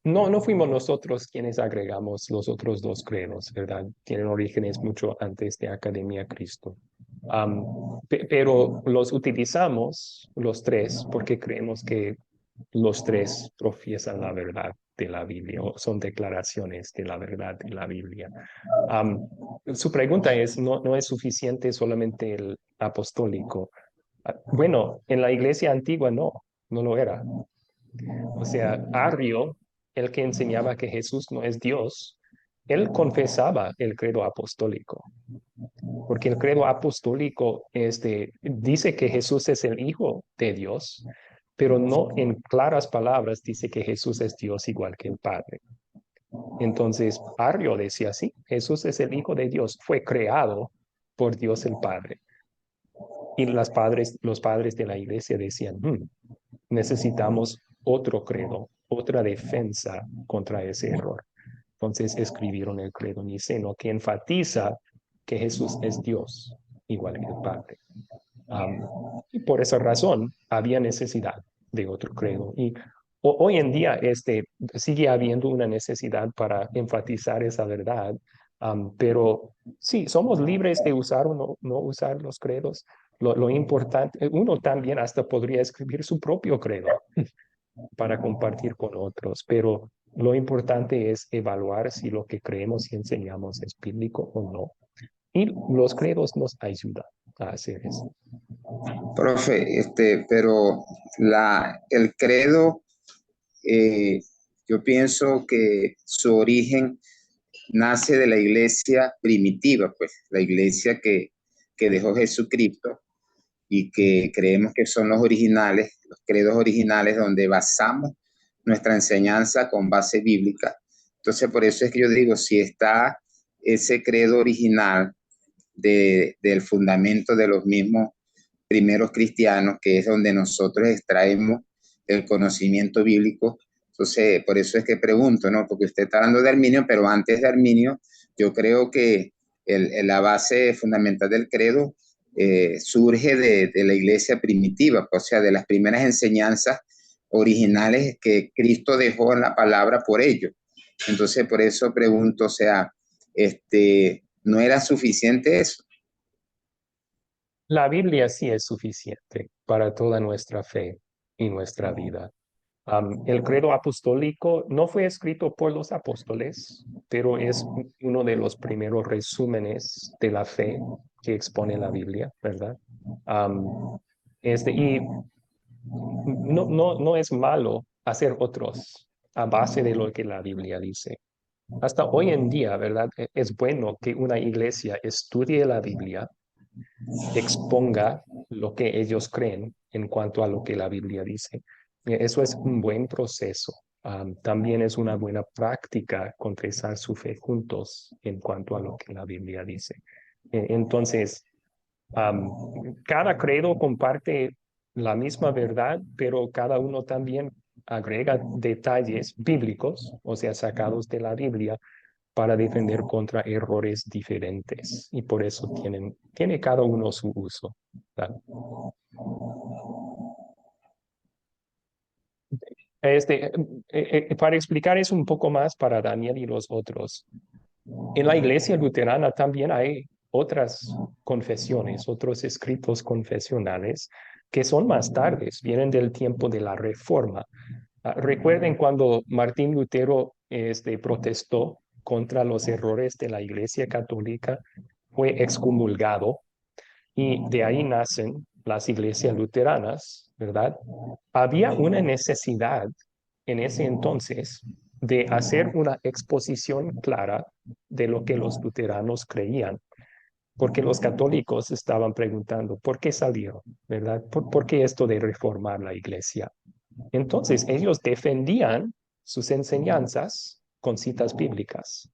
no fuimos nosotros quienes agregamos los otros 2 credos, ¿verdad? Tienen orígenes mucho antes de Academia Cristo. Pero los utilizamos los 3 porque creemos que los 3 profesan la verdad de la Biblia o son declaraciones de la verdad de la Biblia. Su pregunta es, ¿no es suficiente solamente el apostólico? Bueno, en la iglesia antigua no lo era. O sea, Arrio, el que enseñaba que Jesús no es Dios, él confesaba el credo apostólico, porque el credo apostólico dice que Jesús es el Hijo de Dios, pero no en claras palabras dice que Jesús es Dios igual que el Padre. Entonces, Arrio decía así, Jesús es el Hijo de Dios, fue creado por Dios el Padre. Y los padres de la iglesia decían, necesitamos otro credo, otra defensa contra ese error. Entonces escribieron el credo niceno que enfatiza que Jesús es Dios, igual que el Padre. Y por esa razón había necesidad de otro credo. Y hoy en día sigue habiendo una necesidad para enfatizar esa verdad, pero sí, somos libres de usar o no usar los credos. Lo importante, uno también hasta podría escribir su propio credo para compartir con otros, pero lo importante es evaluar si lo que creemos y enseñamos es bíblico o no. Y los credos nos ayudan a hacer eso. Profe, pero el credo, yo pienso que su origen nace de la iglesia primitiva, pues la iglesia que dejó Jesucristo y que creemos que son los originales, los credos originales donde basamos nuestra enseñanza con base bíblica. Entonces, por eso es que yo digo, si está ese credo original del fundamento de los mismos primeros cristianos, que es donde nosotros extraemos el conocimiento bíblico. Entonces, por eso es que pregunto, ¿no? Porque usted está hablando de Arminio, pero antes de Arminio, yo creo que la base fundamental del credo surge de la iglesia primitiva, o sea, de las primeras enseñanzas originales que Cristo dejó en la palabra por ello. Entonces, por eso pregunto, o sea, ¿no era suficiente eso? La Biblia sí es suficiente para toda nuestra fe y nuestra vida. El credo apostólico no fue escrito por los apóstoles, pero es uno de los primeros resúmenes de la fe que expone la Biblia, ¿verdad? Y no es malo hacer otros a base de lo que la Biblia dice. Hasta hoy en día, ¿verdad? Es bueno que una iglesia estudie la Biblia, exponga lo que ellos creen en cuanto a lo que la Biblia dice. Eso es un buen proceso. También es una buena práctica confesar su fe juntos en cuanto a lo que la Biblia dice. Entonces, cada credo comparte la misma verdad, pero cada uno también agrega detalles bíblicos, o sea, sacados de la Biblia, para defender contra errores diferentes. Y por eso tiene cada uno su uso, ¿verdad? Para explicar eso un poco más para Daniel y los otros, en la iglesia luterana también hay otras confesiones, otros escritos confesionales que son más tardes, vienen del tiempo de la Reforma. Recuerden cuando Martín Lutero protestó contra los errores de la Iglesia Católica, fue excomulgado y de ahí nacen las iglesias luteranas, ¿verdad? Había una necesidad en ese entonces de hacer una exposición clara de lo que los luteranos creían, porque los católicos estaban preguntando, ¿por qué salieron? ¿Verdad? ¿Por qué esto de reformar la iglesia? Entonces, ellos defendían sus enseñanzas con citas bíblicas.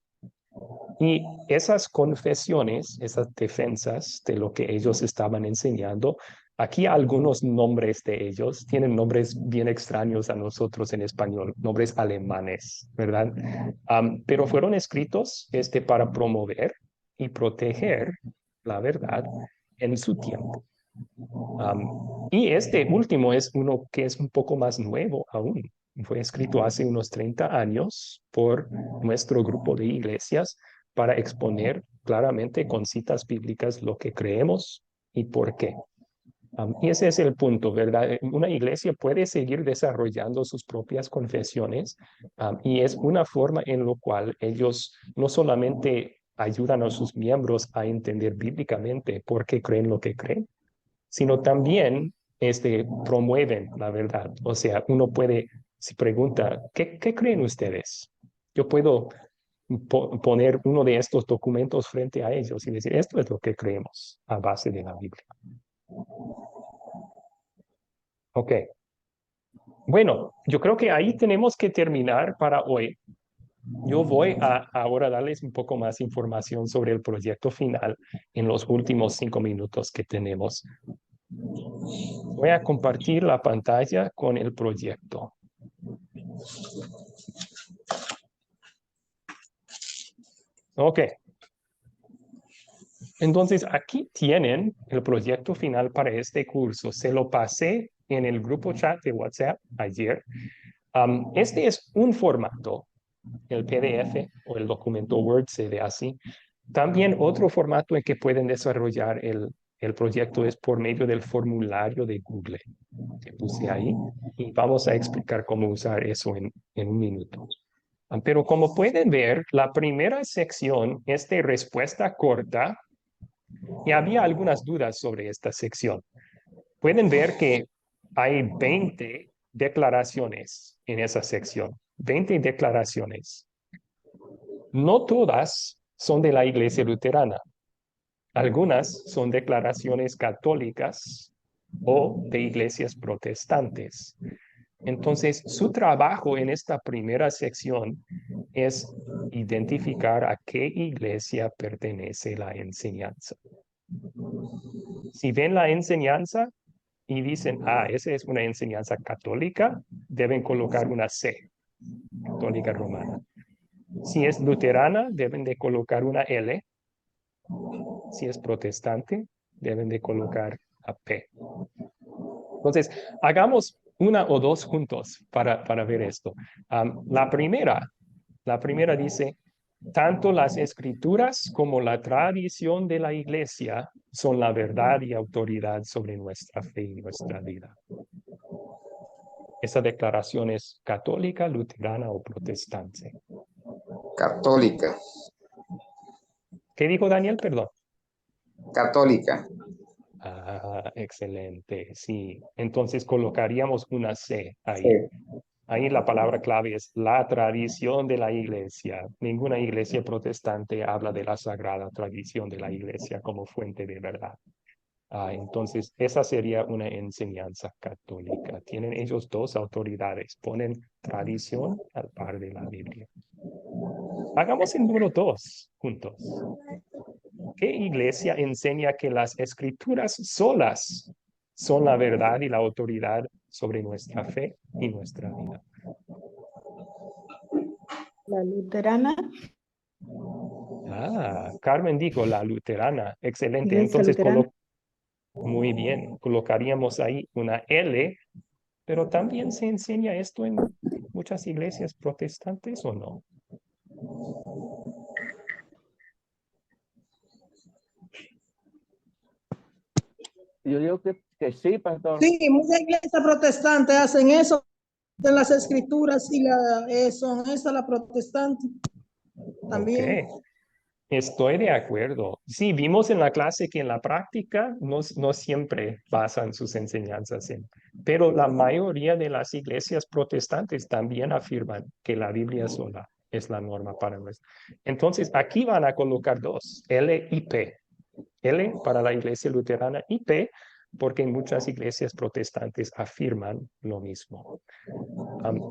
Y esas confesiones, esas defensas de lo que ellos estaban enseñando, aquí algunos nombres de ellos tienen nombres bien extraños a nosotros en español, nombres alemanes, ¿verdad? Pero fueron escritos para promover y proteger la verdad en su tiempo. Y este último es uno que es un poco más nuevo aún. Fue escrito hace unos 30 años por nuestro grupo de iglesias para exponer claramente con citas bíblicas lo que creemos y por qué. Y ese es el punto, ¿verdad? Una iglesia puede seguir desarrollando sus propias confesiones y es una forma en la cual ellos no solamente ayudan a sus miembros a entender bíblicamente por qué creen lo que creen, sino también promueven la verdad. O sea, uno puede, si pregunta, ¿qué creen ustedes? Yo puedo poner uno de estos documentos frente a ellos y decir, esto es lo que creemos a base de la Biblia. Ok. Bueno, yo creo que ahí tenemos que terminar para hoy. Yo voy a ahora darles un poco más información sobre el proyecto final en los últimos 5 minutos que tenemos. Voy a compartir la pantalla con el proyecto. Ok. Entonces, aquí tienen el proyecto final para este curso. Se lo pasé en el grupo chat de WhatsApp ayer. Este es un formato, el PDF o el documento Word se ve así. También otro formato en que pueden desarrollar el proyecto es por medio del formulario de Google que puse ahí y vamos a explicar cómo usar eso en un minuto. Pero como pueden ver, la primera sección es de respuesta corta y había algunas dudas sobre esta sección. Pueden ver que hay 20 declaraciones en esa sección, 20 declaraciones. No todas son de la Iglesia Luterana. Algunas son declaraciones católicas o de iglesias protestantes. Entonces, su trabajo en esta primera sección es identificar a qué iglesia pertenece la enseñanza. Si ven la enseñanza y dicen, esa es una enseñanza católica, deben colocar una C, católica romana. Si es luterana, deben de colocar una L. Si es protestante, deben de colocar a P. Entonces, hagamos una o dos juntos para ver esto. La primera dice, tanto las escrituras como la tradición de la iglesia son la verdad y autoridad sobre nuestra fe y nuestra vida. Esa declaración es católica, luterana o protestante. Católica. ¿Qué dijo Daniel? Perdón. Católica. Excelente. Sí. Entonces colocaríamos una C ahí. Sí. Ahí la palabra clave es la tradición de la iglesia. Ninguna iglesia protestante habla de la sagrada tradición de la iglesia como fuente de verdad. Entonces, esa sería una enseñanza católica. Tienen ellos dos autoridades. Ponen tradición al par de la Biblia. Hagamos el número 2 juntos. ¿Qué iglesia enseña que las escrituras solas son la verdad y la autoridad sobre nuestra fe y nuestra vida? La luterana. Carmen dijo la luterana. Excelente. Iglesia Entonces, luterana. muy bien. Colocaríamos ahí una L, pero también se enseña esto en muchas iglesias protestantes, ¿o no? Yo digo que sí, pastor. Sí, muchas iglesias protestantes hacen eso en las escrituras y son esa la protestante también. Ok. Estoy de acuerdo. Sí, vimos en la clase que en la práctica no siempre basan sus enseñanzas pero la mayoría de las iglesias protestantes también afirman que la Biblia sola es la norma para nosotros. Entonces, aquí van a colocar dos, L y P. L para la iglesia luterana y P porque muchas iglesias protestantes afirman lo mismo.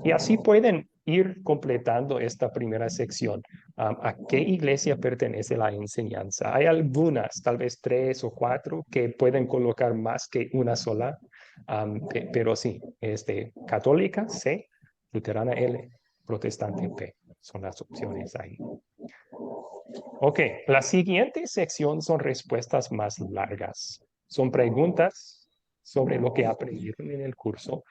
Y así pueden ir completando esta primera sección. ¿A qué iglesia pertenece la enseñanza? Hay algunas, tal vez 3 o 4, que pueden colocar más que una sola, pero sí, católica C, luterana L, protestante P. Son las opciones ahí. Ok, la siguiente sección son respuestas más largas. Son preguntas sobre lo que aprendieron en el curso,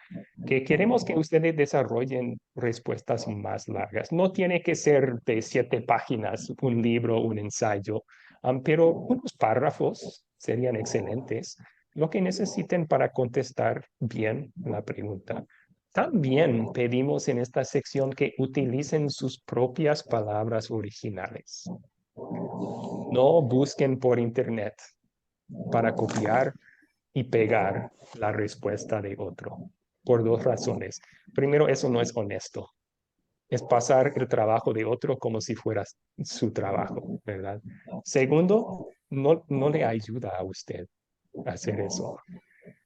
que queremos que ustedes desarrollen respuestas más largas. No tiene que ser de 7 páginas, un libro, un ensayo, pero unos párrafos serían excelentes, lo que necesiten para contestar bien la pregunta. También pedimos en esta sección que utilicen sus propias palabras originales. No busquen por internet para copiar y pegar la respuesta de otro, por 2 razones. Primero, eso no es honesto. es pasar el trabajo de otro como si fuera su trabajo, ¿verdad? Segundo, no le ayuda a usted a hacer eso.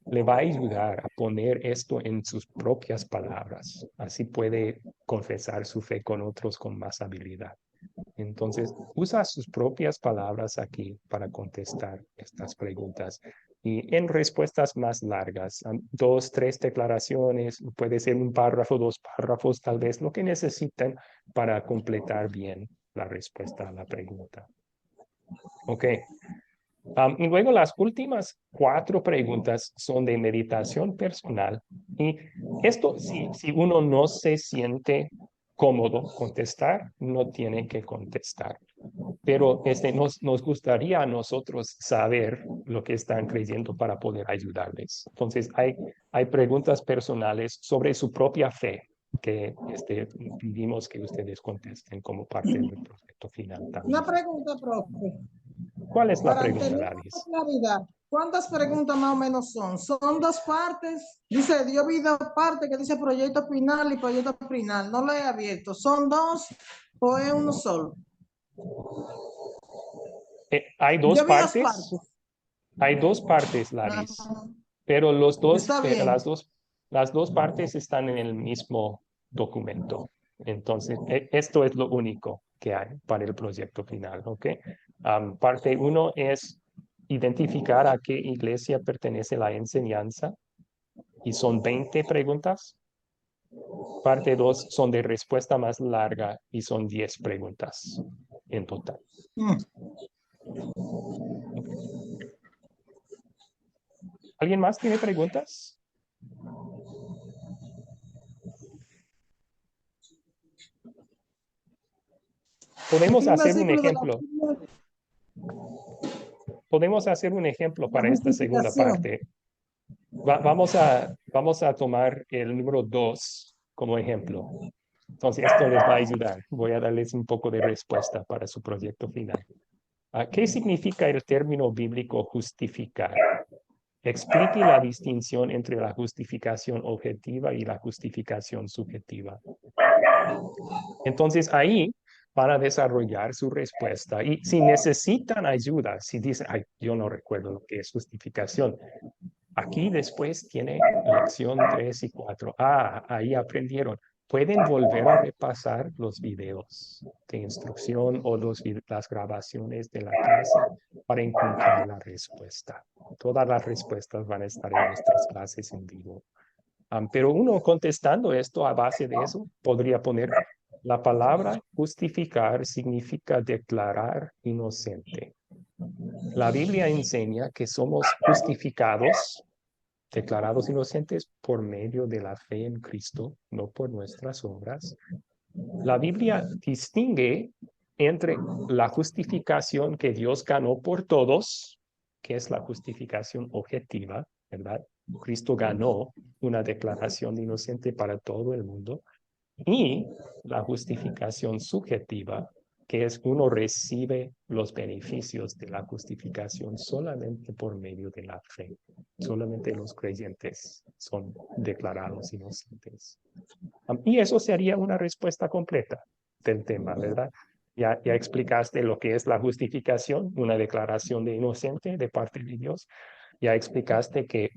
Le va a ayudar a poner esto en sus propias palabras. Así puede confesar su fe con otros con más habilidad. Entonces, usa sus propias palabras aquí para contestar estas preguntas. Y en respuestas más largas, 2, 3 declaraciones, puede ser un párrafo, 2 párrafos, tal vez lo que necesiten para completar bien la respuesta a la pregunta. Ok. Y luego las últimas 4 preguntas son de meditación personal. Y esto, si uno no se siente cómodo contestar, no tiene que contestar. Pero nos gustaría a nosotros saber lo que están creyendo para poder ayudarles. Entonces, hay preguntas personales sobre su propia fe que pedimos que ustedes contesten como parte del proyecto final también. Una pregunta, profe. ¿Cuál es la Para pregunta, tener Daris? más claridad, ¿cuántas preguntas más o menos son? ¿Son 2 partes? Dice, yo vi 2 partes que dice proyecto final y proyecto final. No lo he abierto. ¿Son 2 o es uno solo? Hay 2 Yo vi 2 partes. partes. Hay 2 partes, Laris. Pero Está bien. las dos partes están en el mismo documento. Entonces, esto es lo único que hay para el proyecto final, ¿ok? Parte 1 es identificar a qué iglesia pertenece la enseñanza y son 20 preguntas. Parte 2 son de respuesta más larga y son 10 preguntas en total. ¿Alguien más tiene preguntas? Podemos hacer un ejemplo. Podemos hacer un ejemplo para esta segunda parte. Vamos a tomar el número 2 como ejemplo. Entonces, esto les va a ayudar. Voy a darles un poco de respuesta para su proyecto final. ¿Qué significa el término bíblico justificar? Explique la distinción entre la justificación objetiva y la justificación subjetiva. Entonces, ahí van a desarrollar su respuesta. Y si necesitan ayuda, si dicen, ay, yo no recuerdo lo que es justificación, aquí después tiene lección 3 y 4. Ahí aprendieron. Pueden volver a repasar los videos de instrucción o las grabaciones de la clase para encontrar la respuesta. Todas las respuestas van a estar en nuestras clases en vivo. Pero uno contestando esto a base de eso podría poner la palabra justificar significa declarar inocente. La Biblia enseña que somos justificados, declarados inocentes por medio de la fe en Cristo, no por nuestras obras. La Biblia distingue entre la justificación que Dios ganó por todos, que es la justificación objetiva, ¿verdad? Cristo ganó una declaración de inocente para todo el mundo, y la justificación subjetiva, que es uno recibe los beneficios de la justificación solamente por medio de la fe. Solamente los creyentes son declarados inocentes. Y eso sería una respuesta completa del tema, ¿verdad? Ya explicaste lo que es la justificación, una declaración de inocente de parte de Dios. Ya explicaste que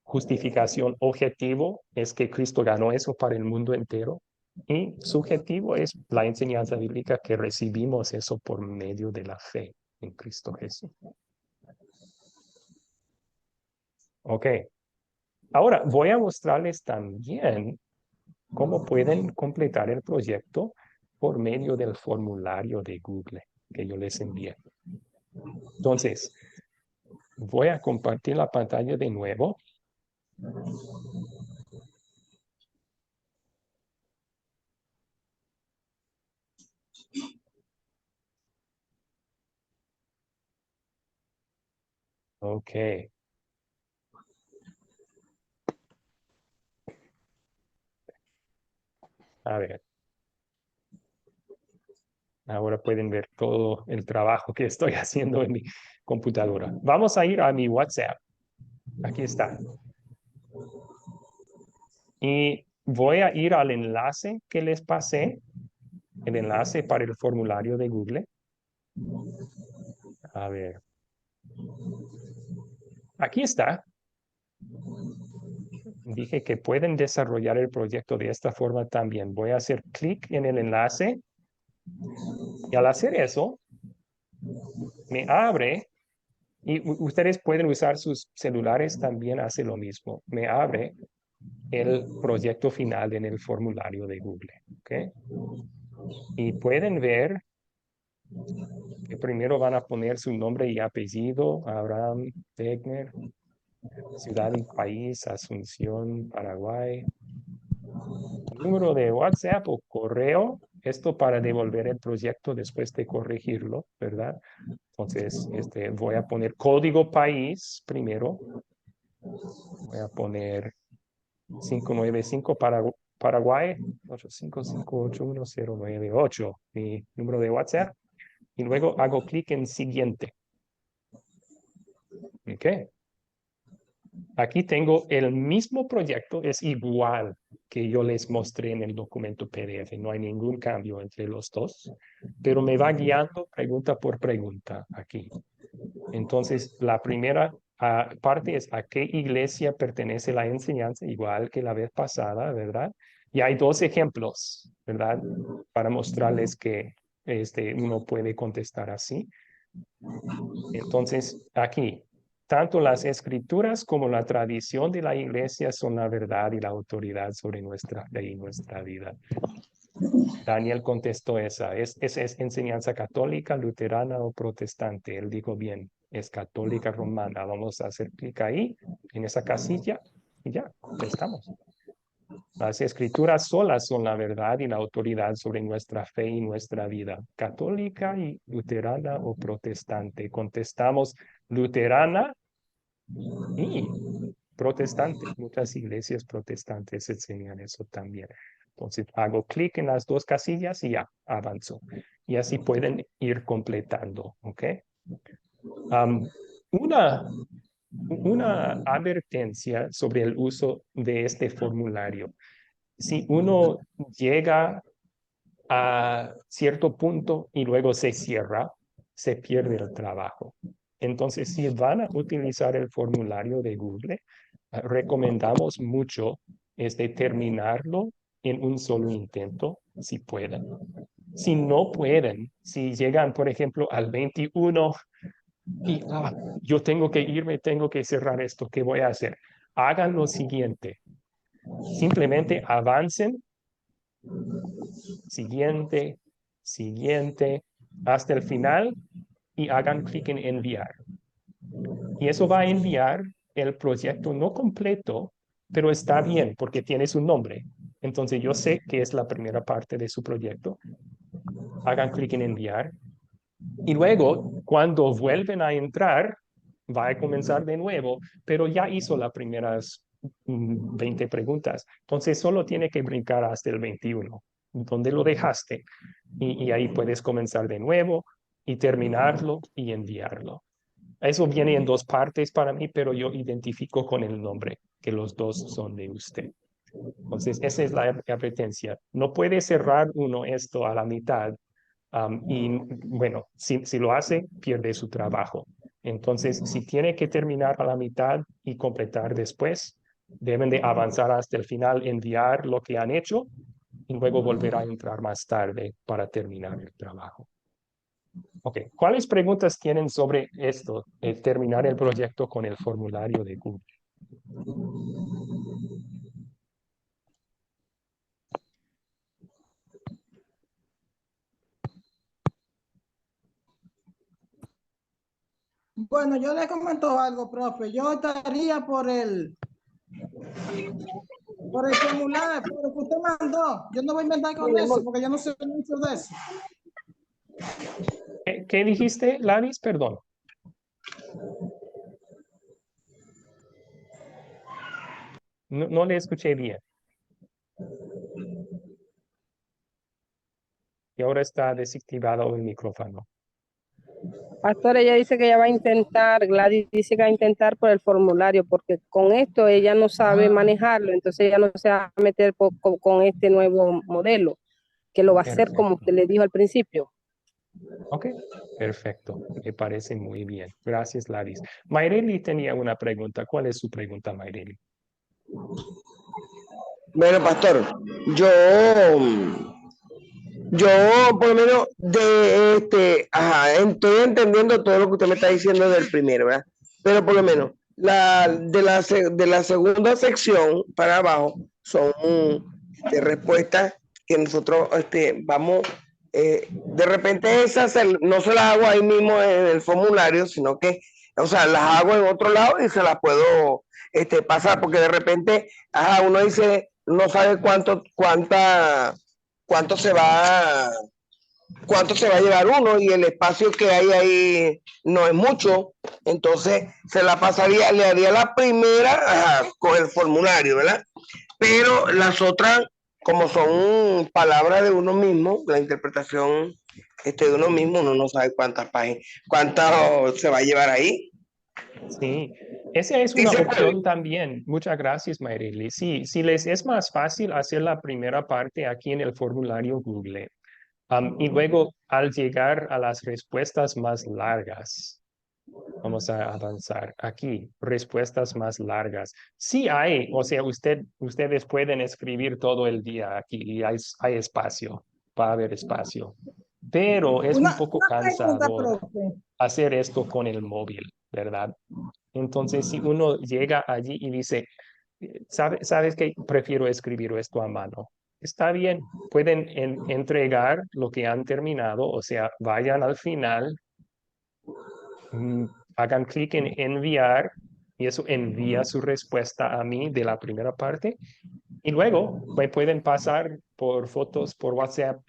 justificación objetivo es que Cristo ganó eso para el mundo entero. Y subjetivo es la enseñanza bíblica que recibimos eso por medio de la fe en Cristo Jesús. Ok. Ahora voy a mostrarles también cómo pueden completar el proyecto por medio del formulario de Google que yo les envié. Entonces, voy a compartir la pantalla de nuevo. Ok. A ver. Ahora pueden ver todo el trabajo que estoy haciendo en mi computadora. Vamos a ir a mi WhatsApp. Aquí está. Y voy a ir al enlace que les pasé, el enlace para el formulario de Google. A ver. Aquí está. Dije que pueden desarrollar el proyecto de esta forma también. Voy a hacer clic en el enlace y al hacer eso, me abre y ustedes pueden usar sus celulares también, hace lo mismo. Me abre el proyecto final en el formulario de Google. ¿Ok? Y pueden ver que primero van a poner su nombre y apellido, Abraham Wegner, ciudad y país, Asunción, Paraguay. Número de WhatsApp o correo, esto para devolver el proyecto después de corregirlo, ¿verdad? Entonces, voy a poner código país primero. Voy a poner 595 Paraguay, 855811098, mi número de WhatsApp. Y luego hago clic en siguiente. ¿Ok? Aquí tengo el mismo proyecto, es igual que yo les mostré en el documento PDF. No hay ningún cambio entre los dos, pero me va guiando pregunta por pregunta aquí. Entonces, la primera parte es a qué iglesia pertenece la enseñanza, igual que la vez pasada, ¿verdad? Y hay dos ejemplos, ¿verdad? Para mostrarles que uno puede contestar así. Entonces, aquí, tanto las escrituras como la tradición de la iglesia son la verdad y la autoridad sobre nuestra fe y nuestra vida. Daniel contestó esa. ¿Es enseñanza católica, luterana o protestante? Él dijo bien, es católica romana. Vamos a hacer clic ahí, en esa casilla, y ya, contestamos. Las escrituras solas son la verdad y la autoridad sobre nuestra fe y nuestra vida. Católica y luterana o protestante. Contestamos luterana y protestante. Muchas iglesias protestantes enseñan eso también. Entonces hago clic en las dos casillas y ya avanzo. Y así pueden ir completando. ¿Ok? Una advertencia sobre el uso de este formulario. Si uno llega a cierto punto y luego se cierra, se pierde el trabajo. Entonces, si van a utilizar el formulario de Google, recomendamos mucho terminarlo en un solo intento, si pueden. Si no pueden, si llegan, por ejemplo, al 21 y yo tengo que irme, tengo que cerrar esto, ¿qué voy a hacer? Hagan lo siguiente. Simplemente avancen, siguiente, siguiente, hasta el final y hagan clic en enviar. Y eso va a enviar el proyecto no completo, pero está bien porque tiene su nombre. Entonces yo sé que es la primera parte de su proyecto. Hagan clic en enviar. Y luego, cuando vuelven a entrar, va a comenzar de nuevo, pero ya hizo las primeras 20 preguntas. Entonces solo tiene que brincar hasta el 21, donde lo dejaste. Y ahí puedes comenzar de nuevo y terminarlo y enviarlo. Eso viene en dos partes para mí, pero yo identifico con el nombre, que los dos son de usted. Entonces, esa es la advertencia. No puede cerrar uno esto a la mitad y bueno, si lo hace, pierde su trabajo. Entonces, si tiene que terminar a la mitad y completar después, deben de avanzar hasta el final, enviar lo que han hecho y luego volver a entrar más tarde para terminar el trabajo. Ok, ¿cuáles preguntas tienen sobre esto, terminar el proyecto con el formulario de Google? Bueno, yo le comento algo, profe. Yo estaría por el formulario, por lo que usted mandó. Yo no voy a inventar con eso, porque yo no sé mucho de eso. ¿Qué dijiste, Laris? Perdón. No le escuché bien. Y ahora está desactivado el micrófono. Pastor, ella dice que ella va a intentar, Gladys dice que va a intentar por el formulario, porque con esto ella no sabe manejarlo, entonces ella no se va a meter con este nuevo modelo, que lo va a hacer como Perfecto. usted le dijo al principio. Ok, perfecto. Me parece muy bien. Gracias, Laris. Mayreli tenía una pregunta. ¿Cuál es su pregunta, Mayreli? Bueno, pastor, yo, yo por lo menos estoy entendiendo todo lo que usted me está diciendo del primero, ¿verdad? Pero por lo menos de la segunda sección para abajo son respuestas que nosotros vamos, de repente no se las hago ahí mismo en el formulario, sino que, o sea, las hago en otro lado y se las puedo pasar, porque de repente, uno dice, no sabe cuánto se va a llevar uno y el espacio que hay ahí no es mucho, entonces se la pasaría, le haría la primera con el formulario, ¿verdad? Pero las otras, como son palabras de uno mismo, la interpretación de uno mismo, uno no sabe cuántas páginas, cuánto se va a llevar ahí. Sí, esa es Sí una se opción puede. también. Muchas gracias, Mayreli. Sí, si les es más fácil hacer la primera parte aquí en el formulario Google. Y luego, al llegar a las respuestas más largas, vamos a avanzar aquí, respuestas más largas. Sí hay, o sea, ustedes pueden escribir todo el día aquí y hay espacio, va a haber espacio, pero es un poco Una pregunta, cansador profe. hacer esto con el móvil, ¿verdad? Entonces, si uno llega allí y dice, ¿sabes qué? Prefiero escribir esto a mano. Está bien, pueden entregar lo que han terminado, o sea, vayan al final, hagan clic en enviar y eso envía su respuesta a mí de la primera parte. Y luego me pueden pasar por fotos, por WhatsApp,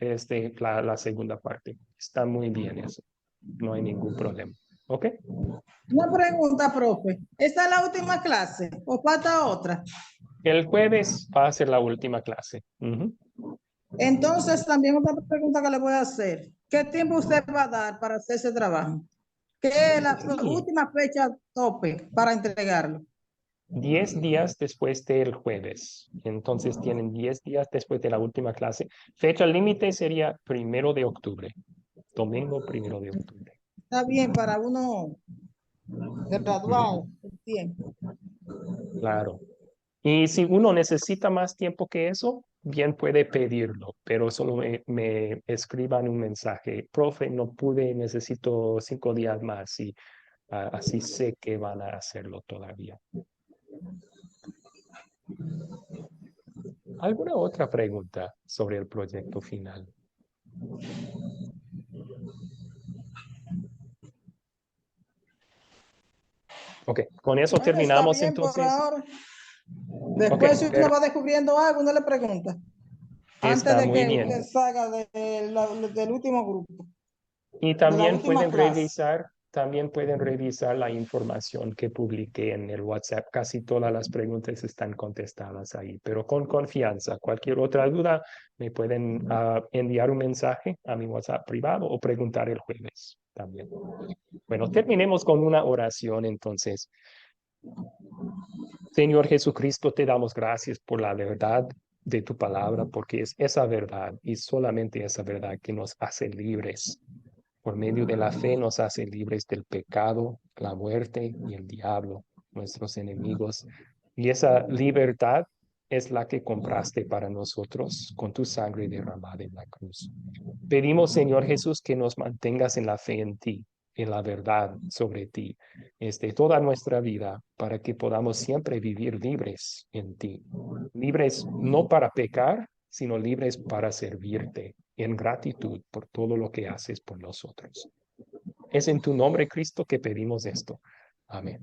la segunda parte. Está muy bien eso. No hay ningún problema. ¿Ok? Una pregunta, profe. ¿Esta es la última clase o falta otra? El jueves va a ser la última clase. Entonces, también otra pregunta que le voy a hacer. ¿Qué tiempo usted va a dar para hacer ese trabajo? ¿Qué es la Sí, última fecha tope para entregarlo? 10 días después del jueves. Entonces tienen 10 días después de la última clase. Fecha límite sería 1 de octubre. Domingo 1 de octubre. Está bien para uno graduar el tiempo. Claro. Y si uno necesita más tiempo que eso, bien puede pedirlo, pero solo me escriban un mensaje. Profe, no pude, necesito 5 días más y así sé que van a hacerlo todavía. ¿Alguna otra pregunta sobre el proyecto final? Ok, con eso Bueno, está terminamos bien por entonces. ahora. Ok, Después, si uno va descubriendo algo, uno le pregunta. Antes está de muy que bien. usted salga del último grupo, Y de la última clase. también pueden revisar la información que publiqué en el WhatsApp. Casi todas las preguntas están contestadas ahí, pero con confianza. Cualquier otra duda, me pueden enviar un mensaje a mi WhatsApp privado o preguntar el jueves también. Bueno, terminemos con una oración entonces. Señor Jesucristo, te damos gracias por la verdad de tu palabra, porque es esa verdad y solamente esa verdad que nos hace libres. Por medio de la fe nos hace libres del pecado, la muerte y el diablo, nuestros enemigos. Y esa libertad es la que compraste para nosotros con tu sangre derramada en la cruz. Pedimos, Señor Jesús, que nos mantengas en la fe en ti, en la verdad sobre ti, toda nuestra vida, para que podamos siempre vivir libres en ti. Libres no para pecar, sino libres para servirte en gratitud por todo lo que haces por nosotros. Es en tu nombre, Cristo, que pedimos esto. Amén.